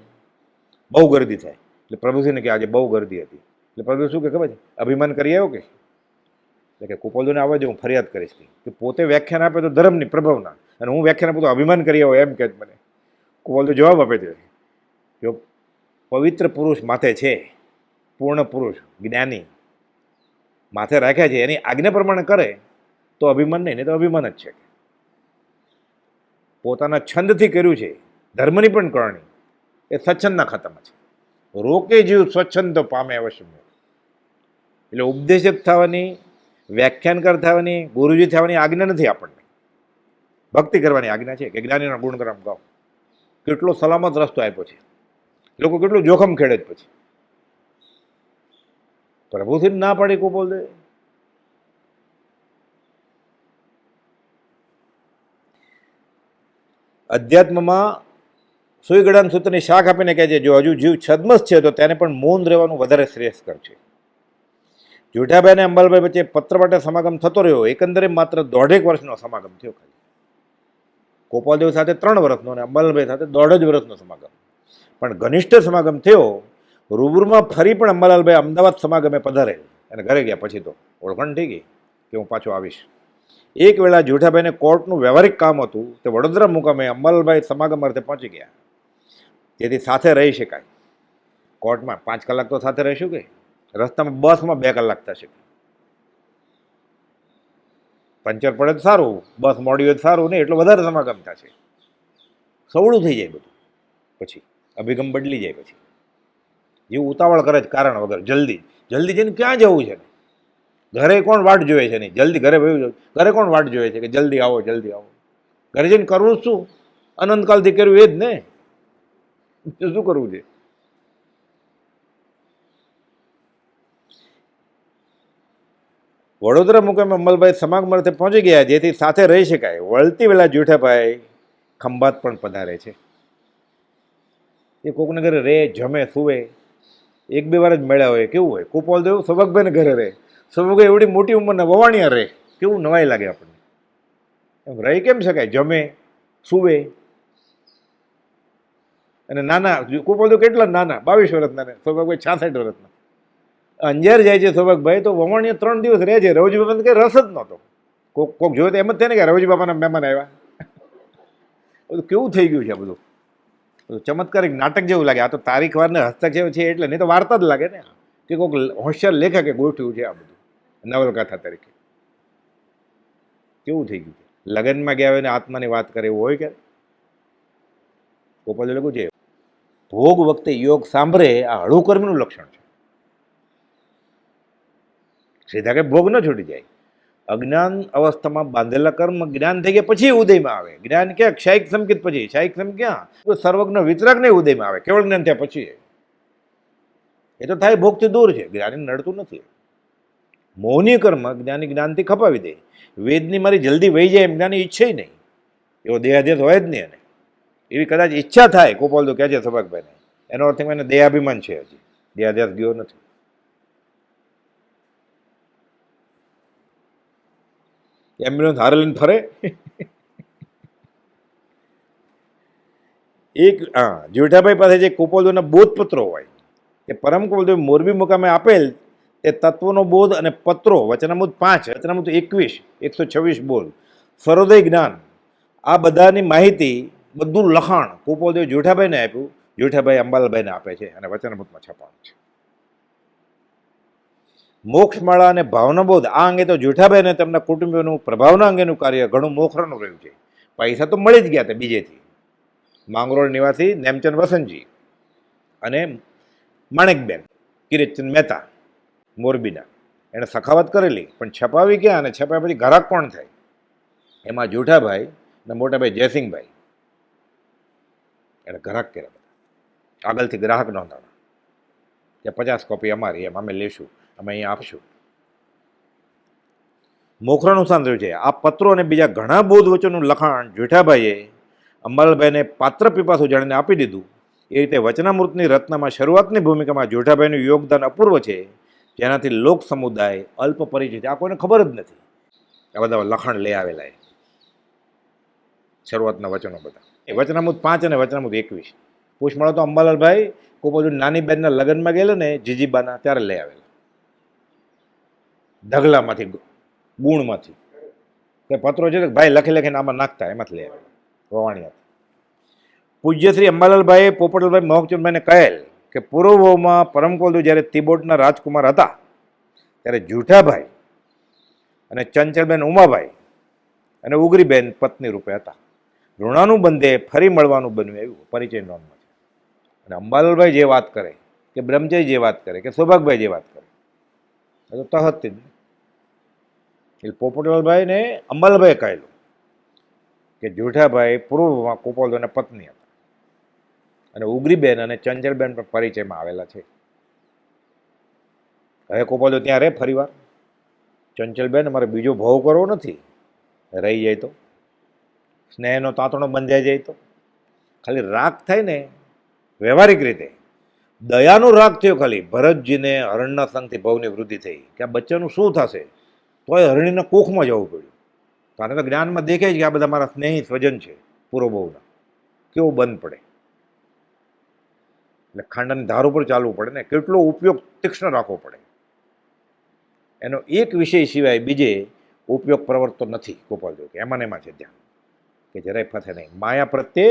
બહુ ગરદી થાય. એટલે પ્રભુજીને કે આજે બહુ ગરદી હતી, એટલે પ્રભુ શું કે ખબર છે, અભિમાન કરી આવ્યો કે એટલે કે કુપોલજીને આવવા દે, હું ફરિયાદ કરીશ કે પોતે વ્યાખ્યાન આપે તો ધર્મની પ્રભાવના, અને હું વ્યાખ્યાન આપું તો અભિમાન કરી આવો એમ કે મને. કુપોલજી જવાબ આપે છે, જો પવિત્ર પુરુષ માથે છે, પૂર્ણ પુરુષ જ્ઞાની માથે રાખ્યા છે, એની આજ્ઞા પ્રમાણે કરે તો અભિમાન નહીં તો અભિમાન જ છે. પોતાના છંદથી કર્યું છે, ધર્મની પણ કરણી એ સ્વચ્છંદના ખાતામાં છે. રોકે જીવ સ્વચ્છંદ પામે અવશ્ય. એટલે ઉપદેશક થવાની, વ્યાખ્યાનકાર થવાની, ગુરુજી થવાની આજ્ઞા નથી આપણને, ભક્તિ કરવાની આજ્ઞા છે કે જ્ઞાનીના ગુણગાન ગાઓ. કેટલો સલામત રસ્તો આપ્યો છે, લોકો કેટલું જોખમ ખેડે જ પછી પ્રભુથી ના પાડી કુપોલ દે. અધ્યાત્મમાં સુઈગડાન સૂત્રની શાખ આપીને કહે છે, જો હજુ જીવ છદ્મસ છે તો તેને પણ મૌન રહેવાનું વધારે શ્રેષ્ઠકર છે. જેઠાભાઈ અને અંબાલાલભાઈ વચ્ચે પત્ર માટે સમાગમ થતો રહ્યો, એકંદરે માત્ર 1.5 વર્ષનો સમાગમ થયો ખાલી. ગોપાલદેવ સાથે 3 વર્ષનો અને અંબાલાલભાઈ સાથે 1.5 વર્ષનો સમાગમ, પણ ઘનિષ્ઠ સમાગમ થયો. રૂબરૂમાં ફરી પણ અંબાલાલભાઈ અમદાવાદ સમાગમે પધારે અને ઘરે ગયા. પછી તો ઓળખાણ થઈ ગઈ કે હું પાછો આવીશ. એક વેળા જેઠાભાઈને કોર્ટનું વ્યવહારિક કામ હતું, તે વડોદરા મુકામે અંબાલાલભાઈ સમાગમ અર્થે પહોંચી ગયા, જેથી સાથે રહી શકાય. કોર્ટમાં 5 કલાક તો સાથે રહીશું કે રસ્તામાં બસમાં 2 કલાક થશે. પંચર પડે તો સારું, બસ મોડી હોય તો સારું, નહીં એટલો વધારે સમાગમ થશે. સવળું થઈ જાય બધું, પછી અભિગમ બદલી જાય. પછી જેવું ઉતાવળ કરે છે કારણ વગર, જલ્દી જલ્દી જઈને ક્યાં જવું છે ને, ઘરે કોણ વાટ જોવે છે? નહીં જલ્દી ઘરે વયું, ઘરે કોણ વાટ જોવે છે કે જલ્દી આવો જલ્દી આવો? ઘરે જઈને કરવું શું? અનંતકાલથી કર્યું એ જ ને, શું કરવું છે? વડોદરા મુકામે અંબાલાલભાઈ સમાગમ અર્થે પહોંચી ગયા, જેથી સાથે રહી શકાય. વળતી વેલા જેઠાભાઈ ખંભાત પણ પધારે છે. એ કોકને ઘરે રહે, જમે, સુવે, 1-2 વાર જ મળ્યા હોય. કેવું હોય? કુપોલદેવ સૌભાગભાઈને ઘરે રહે, સૌભાગભાઈ એવડી મોટી ઉંમરના વવાણિયા રહે, કેવું નવાઈ લાગે આપણને. એમ રહી કેમ શકાય? જમે, સુવે. અને નાના કુપોલદેવ કેટલા નાના, 22 વર્ષના ને સૌભાગભાઈ 66 વર્ષના. અંજાર જાય છે સૌભાગભાઈ તો વવાણીયા 3 દિવસ રહે છે. રવજી બાપાને કંઈ રસ જ નહોતો. કોક જોયો તો એમ જ થાય ને કે રવજી બાપાના મહેમાન આવ્યા. બધું કેવું થઈ ગયું છે આ બધું, ચમત્કારિક નાટક જેવું લાગે. આ તો તારીખ વારને હસ્તક્ષેપ છે એટલે, નહીં તો વાર્તા જ લાગે ને, કે કોઈક હોશિયાર લેખકે ગોઠવ્યું છે આ બધું નવલકથા તરીકે. કેવું થઈ ગયું છે? લગ્નમાં ગયા હોય ને આત્માની વાત કરે એવું હોય ક્યારે? ગોપાલ લખું છે, ભોગ વખતે યોગ સાંભળે આ હળું કર્મનું લક્ષણ છે. સીધા કે ભોગ ન છૂટી જાય. અજ્ઞાન અવસ્થામાં બાંધેલા કર્મ જ્ઞાન થઈ ગયા પછી ઉદયમાં આવે. જ્ઞાન ક્યાં? ક્ષાયિક સંકેત પછી. ક્ષાયિક સંકેત ક્યાં? સર્વજ્ઞ વિતરાગ નહીં ઉદયમાં આવે, કેવળ જ્ઞાન થયા પછી. એ તો થાય ભોગથી દૂર છે, જ્ઞાની નડતું નથી. મૌની કર્મ જ્ઞાની જ્ઞાનથી ખપાવી દે. વેદની મારી જલ્દી વહી જાય એમ જ્ઞાની ઈચ્છે નહીં, એવો દેહાધ્યાસ હોય જ નહીં. એને એવી કદાચ ઈચ્છા થાય, ગોપાલ તો કહે છે સભાગભાઈને, એનો અર્થ એને દેહાભિમાન છે, હજી દેહાધ્યાસ ગયો નથી. એમ્બ્યુલન્સ હારે લઈને ફરે. એક જેઠાભાઈ પાસે જે કુપોલદેવના બોધપત્રો હોય, એ પરમ કુપોલદેવ મોરબી મુકામે આપેલ એ તત્વનો બોધ અને પત્રો, વચનામૃત 5, વચનામૃત 21, 126 બોધ, સર્વોદય જ્ઞાન, આ બધાની માહિતી, બધું લખાણ કુપોલદેવ જેઠાભાઈને આપ્યું. જેઠાભાઈ અંબાલાલભાઈને આપે છે અને વચનામૃતમાં છપાયું છે. મોક્ષમાળા અને ભાવનાબોધ આ અંગે તો જેઠાભાઈ અને તેમના કુટુંબીઓનું પ્રભાવના અંગેનું કાર્ય ઘણું મોખરાનું રહ્યું છે. પૈસા તો મળી જ ગયા હતા બીજેથી. માંગરોળ નિવાસી નેમચંદ વસંતજી અને માણેકબેન કિરીટચંદ મહેતા મોરબીના, એણે સખાવત કરેલી, પણ છપાવી ક્યાં? અને છપાયા પછી ગ્રાહક કોણ થાય? એમાં જેઠાભાઈ અને મોટાભાઈ જયસિંહભાઈ એણે ગ્રાહક કર્યા બધા. આગળથી ગ્રાહક નોંધાણા કે 50 કોપી અમારી, એમ અમે લેશું, અમે અહીંયા આપશું. મોખરાનું સ્થાન રહ્યું છે. આ પત્રો અને બીજા ઘણા બોધ વચનનું લખાણ જેઠાભાઈએ અંબાલાલભાઈને પાત્ર પીપાસુ જાણીને આપી દીધું. એ રીતે વચનામૃતની રચનામાં શરૂઆતની ભૂમિકામાં જેઠાભાઈનું યોગદાન અપૂર્વ છે, જેનાથી લોક સમુદાય અલ્પ પરિચિત. આ કોઈને ખબર જ નથી. આ બધા લખાણ લઈ આવેલા એ શરૂઆતના વચનો બધા. એ વચનામૃત 5 અને વચનામૃત 21. પુષ્પમાળા તો અંબાલાલભાઈ કોઈ નાની બેનના લગ્નમાં ગયેલા ને જીજીબાના, ત્યારે લઈ આવેલા. ઢગલામાંથી, ગુણમાંથી. કે પત્રો છે ભાઈ લખી લખીને આમાં નાખતા, એમાંથી લઈ આવે વવાણિયા. પૂજ્ય શ્રી અંબાલાલભાઈ પોપટલાલભાઈ મોહકચંદભાઈને કહેલ કે પૂર્વમાં પરમકોલદુ જ્યારે તિબોટના રાજકુમાર હતા ત્યારે જૂઠાભાઈ અને ચંચલબેન ઉમાભાઈ અને ઉગરીબેન પત્ની રૂપે હતા. ઋણાનુબંધે ફરી મળવાનું બન્યું એવું પરિચય નોંધમાં છે. અને અંબાલાલભાઈ જે વાત કરે કે બ્રહ્મજય જે વાત કરે કે સૌભાગભાઈ જે વાત કરે એ તો તહત જ. એટલે પોપટલાલભાઈ ને અંબાલાલભાઈએ કહેલું કે જૂઠાભાઈ પૂર્વમાં ગોપાલદાસના પત્ની હતા અને ઉગરીબેન અને ચંચલબેન પણ પરિચયમાં આવેલા છે. હવે ગોપાલદાસ ત્યાં રહે ફરીવાર. ચંચલબેન અમારે બીજો ભાવ કરવો નથી, રહી જાય તો સ્નેહનો તાંતણો બંધાઈ જાય તો. ખાલી રાગ થાય ને વ્યવહારિક રીતે, દયાનો રાગ થયો ખાલી. ભરતજીને હરણના સંગથી ભવની વૃદ્ધિ થઈ કે આ બચ્ચાનું શું થશે, તોય હરણીના કોખમાં જવું પડ્યું. તો આને તો જ્ઞાનમાં દેખાય છે કે આ બધા મારા સ્નેહી સ્વજન છે પૂરો બહુના. કેવું બંધ પડે, એટલે ખાંડાની ધાર ઉપર ચાલવું પડે ને, કેટલો ઉપયોગ તીક્ષ્ણ રાખવો પડે. એનો એક વિષય સિવાય બીજે ઉપયોગ પ્રવર્તતો નથી ગોપાલદેવ, કે એમાં ને એમાં છે ધ્યાન, કે જરાય ફથે નહીં. માયા પ્રત્યે,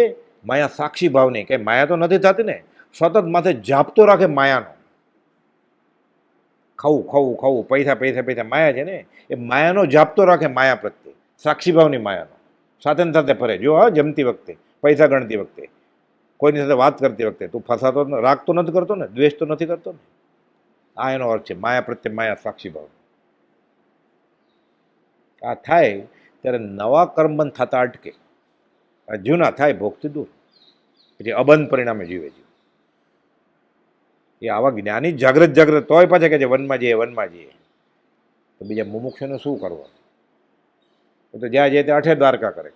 માયા સાક્ષી ભાવ નહીં, કે માયા તો નથી થતી ને, સતત માથે જાપતો રાખે માયાનો. ખાવું ખાવું ખાવું, પૈસા પૈસા પૈસા, માયા છે ને એ માયાનો જાપતો રાખે, માયા પ્રત્યે સાક્ષી ભાવની માયાનો. સાથે ને સાથે ફરે. જો હા, જમતી વખતે, પૈસા ગણતી વખતે, કોઈની સાથે વાત કરતી વખતે તું ફસાતો રાગ તો નથી કરતો ને, દ્વેષ તો નથી કરતો ને. આ એનો અર્થ છે માયા પ્રત્યે માયા સાક્ષી ભાવ. આ થાય ત્યારે નવા કર્મબંધ થતા અટકે, જૂના થાય ભોગથી દૂર, પછી અબંધ પરિણામે જીવે છે. એ આવા જ્ઞાની જાગ્રત તોય પાછા કે છે વનમાં જઈએ વનમાં જઈએ. તો બીજા મુમુક્ષુને શું કરવું? એ તો જ્યાં જાય તે અઠે દ્વારકા કરે.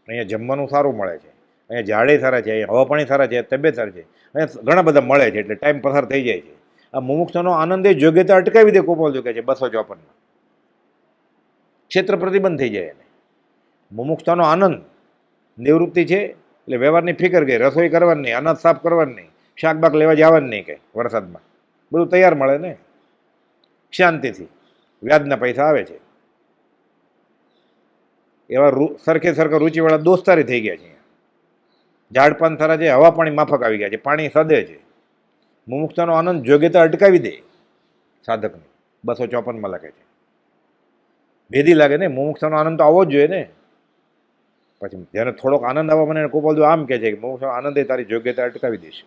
અહીંયા જમવાનું સારું મળે છે, અહીંયા ઝાડે સારા છે, અહીંયા હવા પાણી સારા છે, તબિયત સારી છે, અહીંયા ઘણા બધા મળે છે, એટલે ટાઈમ પસાર થઈ જાય છે. આ મુમુક્ષનો આનંદ એ યોગ્યતા અટકાવી દે. ગોપાલદેવ કહે છે 254 ક્ષેત્ર પ્રતિબંધ થઈ જાય એને. મુમુક્ષતાનો આનંદ નિવૃત્તિ છે, એટલે વ્યવહારની ફિકર ગઈ. રસોઈ કરવાની નહીં, અનાજ સાફ કરવાની નહીં, શાકબાક લેવા જવાની નહીં, કંઈ વરસાદમાં બધું તૈયાર મળે ને, શાંતિથી વ્યાજના પૈસા આવે છે. એવા સરખે સરખા રૂચિવાળા દોસ્તારી થઈ ગયા છે. ઝાડપાન સારા છે, હવા પાણી માફક આવી ગયા છે, પાણી સદે છે. મુમુક્ષતાનો આનંદ યોગ્યતા અટકાવી દે સાધકને. 254 લખે છે. ભેદી લાગે ને, મુમુક્ષતાનો આનંદ તો આવવો જ જોઈએ ને. પછી જ્યારે થોડોક આનંદ આવવા મને ગોપાલદેવ આમ કહે છે કે મુમુક્ષનો આનંદ એ તારી યોગ્યતા અટકાવી દેશે.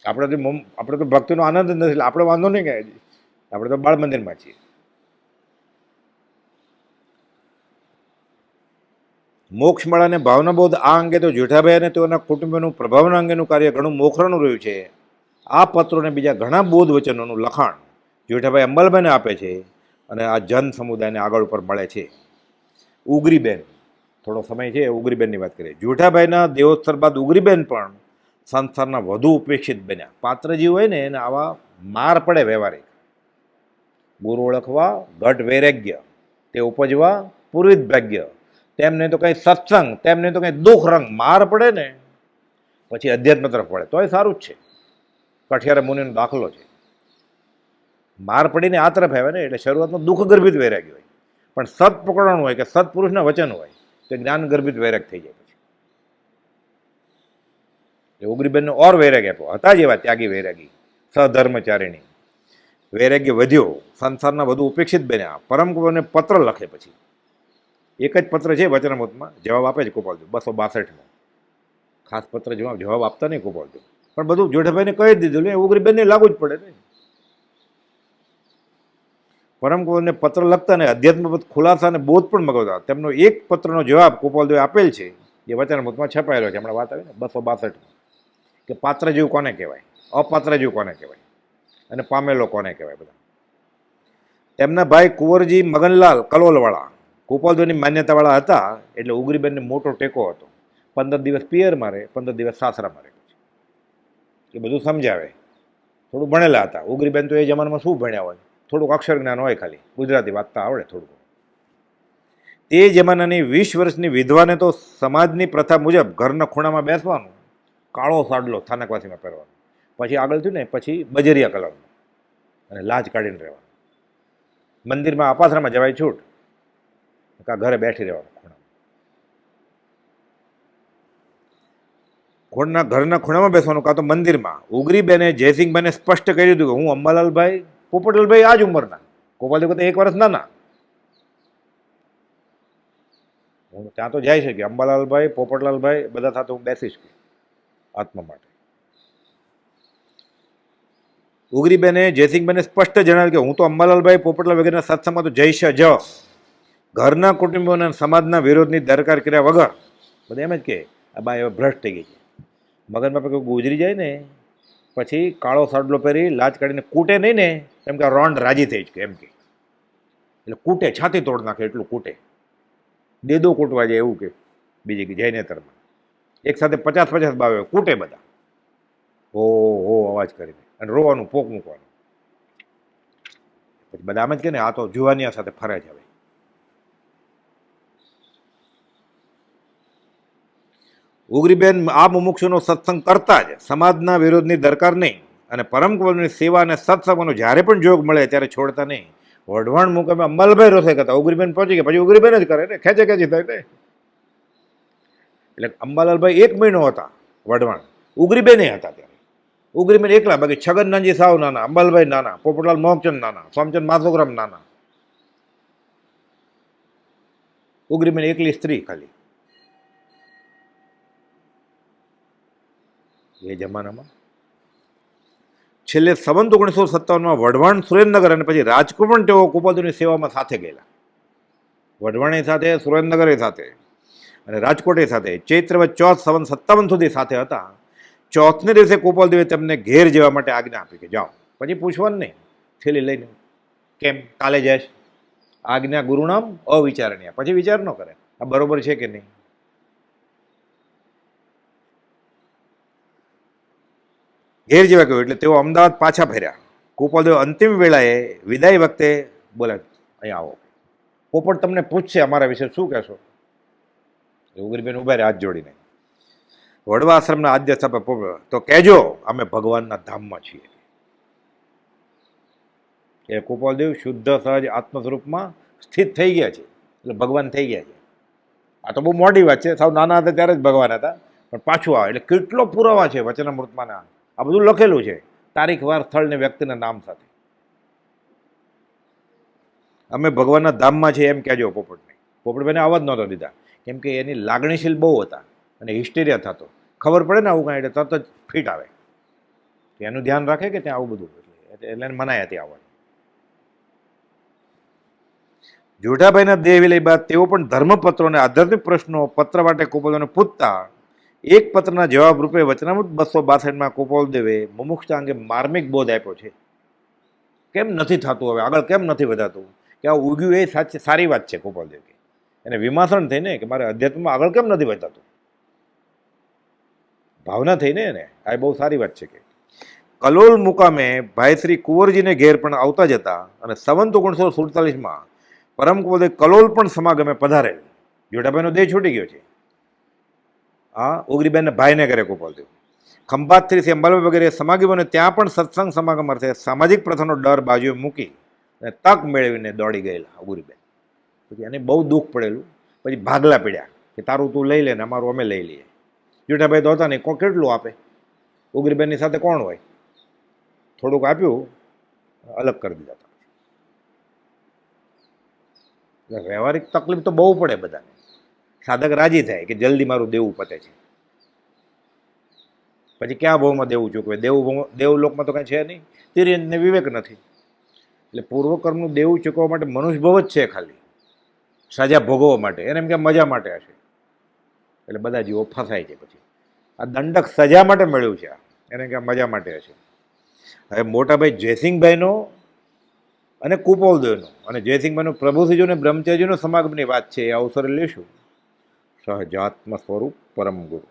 આપણે તો ભક્તિનો આનંદ જ નથી, એટલે આપણે વાંધો નહીં કે આપણે તો બાળ મંદિરમાં છીએ. મોક્ષ મળાને ભાવનાબોધ આ અંગે તો જેઠાભાઈ અને તેઓના કુટુંબીનું પ્રભાવના અંગેનું કાર્ય ઘણું મોખરાનું રહ્યું છે. આ પત્રોને બીજા ઘણા બોધ વચનોનું લખાણ જેઠાભાઈ અંબાલાલભાઈને આપે છે અને આ જન સમુદાયને આગળ ઉપર મળે છે. ઉગરીબેન, થોડો સમય છે ઉગરીબેનની વાત કરીએ. જેઠાભાઈના દેહોત્સવ બાદ ઉગરીબેન પણ સંસારના વધુ ઉપેક્ષિત બન્યા. પાત્રજી હોય ને એને આવા માર પડે વ્યવહારિક. ગુરુ ઓળખવા ઘટ વૈરાગ્ય, તે ઉપજવા પૂર્વિત ભાગ્ય. તેમને તો કંઈ સત્સંગ, તેમને તો કંઈ દુઃખ રંગ. માર પડે ને પછી અધ્યાત્મ તરફ પડે, તોય સારું જ છે. કઠિયાર મુનિનો દાખલો છે. માર પડીને આ તરફ આવે ને એટલે શરૂઆતમાં દુઃખ ગર્ભિત વૈરાગ્ય હોય, પણ સત પકડવાનું હોય કે સત્પુરુષના વચન હોય તો જ્ઞાન ગર્ભિત વૈરાગ થઈ જાય. પછી ઉગરીબેનને ઓર વૈરાગ આપ્યો. હતા જેવા ત્યાગી વૈરાગી, સધર્મચારિણી. વૈરાગ્ય વધ્યો, સંસારના વધુ ઉપેક્ષિત બન્યા. પરમકુમારને પત્ર લખે. પછી એક જ પત્ર છે વચનામૃતમાં, જવાબ આપે છે ગોપાલદેવ 262માં. ખાસ પત્ર જવાબ આપતા નહીં ગોપાલદેવ, પણ બધું જેઠાભાઈને કહી દીધું. ને ઉગરીબેનને લાગુ જ પડે ને. પરમકુમારને પત્ર લખતા ને અધ્યાત્મ ખુલાસા અને બોધ પણ મગાવતા. તેમનો એક પત્રનો જવાબ ગોપાલદેવે આપેલ છે, જે વચનામૃતમાં છપાયેલો છે. હમણાં વાત આવી ને 262, કે પાત્ર જેવું કોને કહેવાય, અપાત્ર જેવું કોને કહેવાય, અને પામેલો કોને કહેવાય. બધા તેમના ભાઈ કુંવરજી મગનલાલ કલોલવાળા ગોપાલદેવની માન્યતાવાળા હતા, એટલે ઉગરીબેનને મોટો ટેકો હતો. 15 દિવસ પિયરમાં રહે, 15 દિવસ સાસરામાં રહે. એ બધું સમજાવે. થોડું ભણેલા હતા. ઉગરીબેન તો એ જમાનામાં શું ભણ્યા હોય, થોડુંક અક્ષર જ્ઞાન હોય, ખાલી ગુજરાતી વાંચતા આવડે થોડુંક. તે જમાનાની 20 વર્ષની વિધવાને તો સમાજની પ્રથા મુજબ ઘરના ખૂણામાં બેસવાનું, કાળો સાડલો સ્થાનકવાસીમાં પહેરવાનો, પછી આગળ થયું ને પછી બજરિયા કલરનું અને લાજ કાઢીને રહેવાનું. મંદિરમાં અપાસરામાં જવાય છૂટ, કાં ઘરે બેઠી રહેવાનું ખૂણામાં. ઘરના ખૂણામાં બેસવાનું કાં તો મંદિરમાં. ઉગરીબેને જયસિંહભાઈને સ્પષ્ટ કરી દીધું કે હું અંબાલાલભાઈ પોપટલાલભાઈ આ જ ઉંમરના, ગોપાલદેવ કરતા 1 વર્ષ નાના. હું ત્યાં તો જઈ શકી, અંબાલાલભાઈ પોપટલાલભાઈ બધા સાથે હું બેસીશ આત્મા માટે. ઉગરીબેને જયસિંહભાઈને સ્પષ્ટ જણાવ્યું કે હું તો અંબાલાલભાઈ પોપટલાલ વગેરેના સત્સંગમાં તો જઈશ જ. ઘરના કુટુંબોના સમાજના વિરોધની દરકાર કર્યા વગર બધા એમ જ કે આ બા હવે ભ્રષ્ટ થઈ ગઈ છે. મગજમાં કોઈ ગુજરી જાય ને પછી કાળો સાડલો પહેરી લાજ કાઢીને કૂટે નહીં ને એમ કે રોંડ રાજી થઈ જ કે એમ કે, એટલે કૂટે, છાતી તોડ નાખે એટલું કૂટે, દેદો કૂટવા જાય એવું કે બીજી જયનેતરમાં. એક સાથે 50-50 બાવે કૂટે બધા, હો અવાજ કરીને, અને રોવાનું પોક મૂકવાનું. પછી બધા આમ જ કે ને આ તો જુવાનિયા સાથે ફરે છે. હવે ઉગરીબેન આ મુમુક્ષુનો સત્સંગ કરતા જ સમાજના વિરોધની દરકાર નહીં અને પરમ કુંવરની સેવા અને સત્સંગનો જ્યારે પણ જોગ મળે ત્યારે છોડતા નહીં. વઢવાણ મુકામે અંબાલાલભાઈ રોષાઈ કરતા, ઉગરીબેન પહોંચી ગયા પછી ઉગરીબેન જ કરે ને, ખેંચી થાય ને. એટલે અંબાલાલભાઈ 1 મહિનો હતા વઢવાણ, ઉગરીબેને હતા ત્યારે. ઉગરીબેન એકલા, બાકી છગન નાનજી સાવ નાના, અંબાલાલભાઈ નાના, પોપટલાલ મોહકચંદ નાના, સોમચંદ માધોગ્રામ નાના. ઉગરીબેન એકલી સ્ત્રી ખાલી એ જમાનામાં. છેલ્લે સંવત 1957માં વઢવાણ, સુરેન્દ્રનગર અને પછી રાજકોટ પણ તેઓ ગોપાલદેવની સેવામાં સાથે ગયેલા. વઢવાણી સાથે, સુરેન્દ્રનગર સાથે અને રાજકોટ સાથે ચૈત્રવદ ચોથ સંવત 57 સુધી સાથે હતા. ચોથને દિવસે ગોપાલદેવે તેમને ઘેર જવા માટે આજ્ઞા આપી કે જાઓ. પછી પૂછવાનું નહીં, થેલી લઈને કેમ કાલે જઈશ. આજ્ઞા ગુરુનામ અવિચારણીય, પછી વિચાર ન કરે આ બરોબર છે કે નહીં. ઘેર જેવા કહ્યું એટલે તેઓ અમદાવાદ પાછા ફર્યા. ગોપાલદેવ અંતિમ વેળાએ વિદાય વખતે બોલે અહીંયા આવો, પોપટ તમને પૂછશે અમારા વિશે શું કહેશો. ઉગરીબેન ઉભા રહ્યા હાથ જોડીને. વડવા આશ્રમના આદ્ય સ્થાપક તો કહેજો અમે ભગવાનના ધામમાં છીએ. એ ગોપાલદેવ શુદ્ધ સહજ આત્મ સ્વરૂપમાં સ્થિત થઈ ગયા છે, એટલે ભગવાન થઈ ગયા છે. આ તો બહુ મોટી વાત છે, સાવ નાના હતા ત્યારે જ ભગવાન હતા, પણ પાછું આવે એટલે કેટલો પુરાવા છે વચનામૃતમાં. આ બધું લખેલું છે તારીખ, વાર, સ્થળ ને વ્યક્તિના નામ સાથે. અમે ભગવાનના ધામમાં છીએ એમ કહેજો પોપટને. પોપટભાઈને આવા જ નહોતા દીધા, કેમ કે એની લાગણીશીલ બહુ હતા અને હિસ્ટેરિયા થતો. ખબર પડે ને આવું કાંઈ એટલે તરત જ ફિટ આવે, એનું ધ્યાન રાખે કે ત્યાં આવું બધું, એટલે એને મનાઈ હતી આવવાની. જોઠાભાઈના દેહ વિલય બાદ તેઓ પણ ધર્મપત્રો અને આધ્યાત્મિક પ્રશ્નો પત્ર વાટે ગોપાલદેવને પૂછતા. એક પત્રના જવાબ રૂપે વચનામૃત 262માં ગોપાલદેવે મુમુક્ષતા અંગે માર્મિક બોધ આપ્યો છે. કેમ નથી થતું હવે આગળ, કેમ નથી વધાતું, કે આ ઉગ્યું એ સારી વાત છે. ગોપાલદેવ કે એને વિમાસણ થઈને કે મારે અધ્યાત્મમાં આગળ કેમ નથી વધાતું, ભાવના થઈને એને આ બહુ સારી વાત છે. કે કલોલ મુકામે ભાઈ શ્રી કુંવરજીને ઘેર પણ આવતા જતા અને સંવત 1947માં પરમ કુંવરદેવ કલોલ પણ સમાગમે પધારેલ. જોઠાભાઈનો દેહ છૂટી ગયો છે. હા, ઉગરીબેનને ભાઈને ઘરે ગોપાલદેવ ખંભાતથી શ્રી અંબાલાલ વગેરે સમાગમોને ત્યાં પણ સત્સંગ સમાગમ અર્થે સામાજિક પ્રથાનો ડર બાજુએ મૂકી અને તક મેળવીને દોડી ગયેલા ઉગરીબેન. પછી એને બહુ દુઃખ પડેલું, પછી ભાગલા પડ્યા કે તારું તું લઈ લે ને અમારું અમે લઈ લઈએ. જોઠાભાઈ તો હતા નહીં, કોણ કેટલું આપે. ઉગરીબેનની સાથે કોણ હોય, થોડુંક આપ્યું, અલગ કરી દીધા. એટલે વ્યવહારિક તકલીફ તો બહુ પડે બધાને. સાધક રાજી થાય કે જલ્દી મારું દેવું પતે છે. પછી ક્યાં ભાવમાં દેવું ચૂકવે, દેવલોકમાં તો કાંઈ છે નહીં, તિર્યંતને વિવેક નથી. એટલે પૂર્વકર્મનું દેવું ચૂકવવા માટે મનુષ્યભવ જ છે ખાલી, સજા ભોગવવા માટે. એને એમ કે મજા માટે હશે, એટલે બધા જીવો ફસાય છે. પછી આ દંડક સજા માટે મળ્યું છે, એને કે મજા માટે હશે. હવે મોટાભાઈ જયસિંહભાઈનો અને ગોપાલદેવનો અને જયસિંહભાઈનો પ્રભુશ્રીજો અને બ્રહ્મચારીજીનો સમાગમની વાત છે, એ અવસરે લેશું. સહજાત્મ સ્વરૂપ પરમ ગુરુ.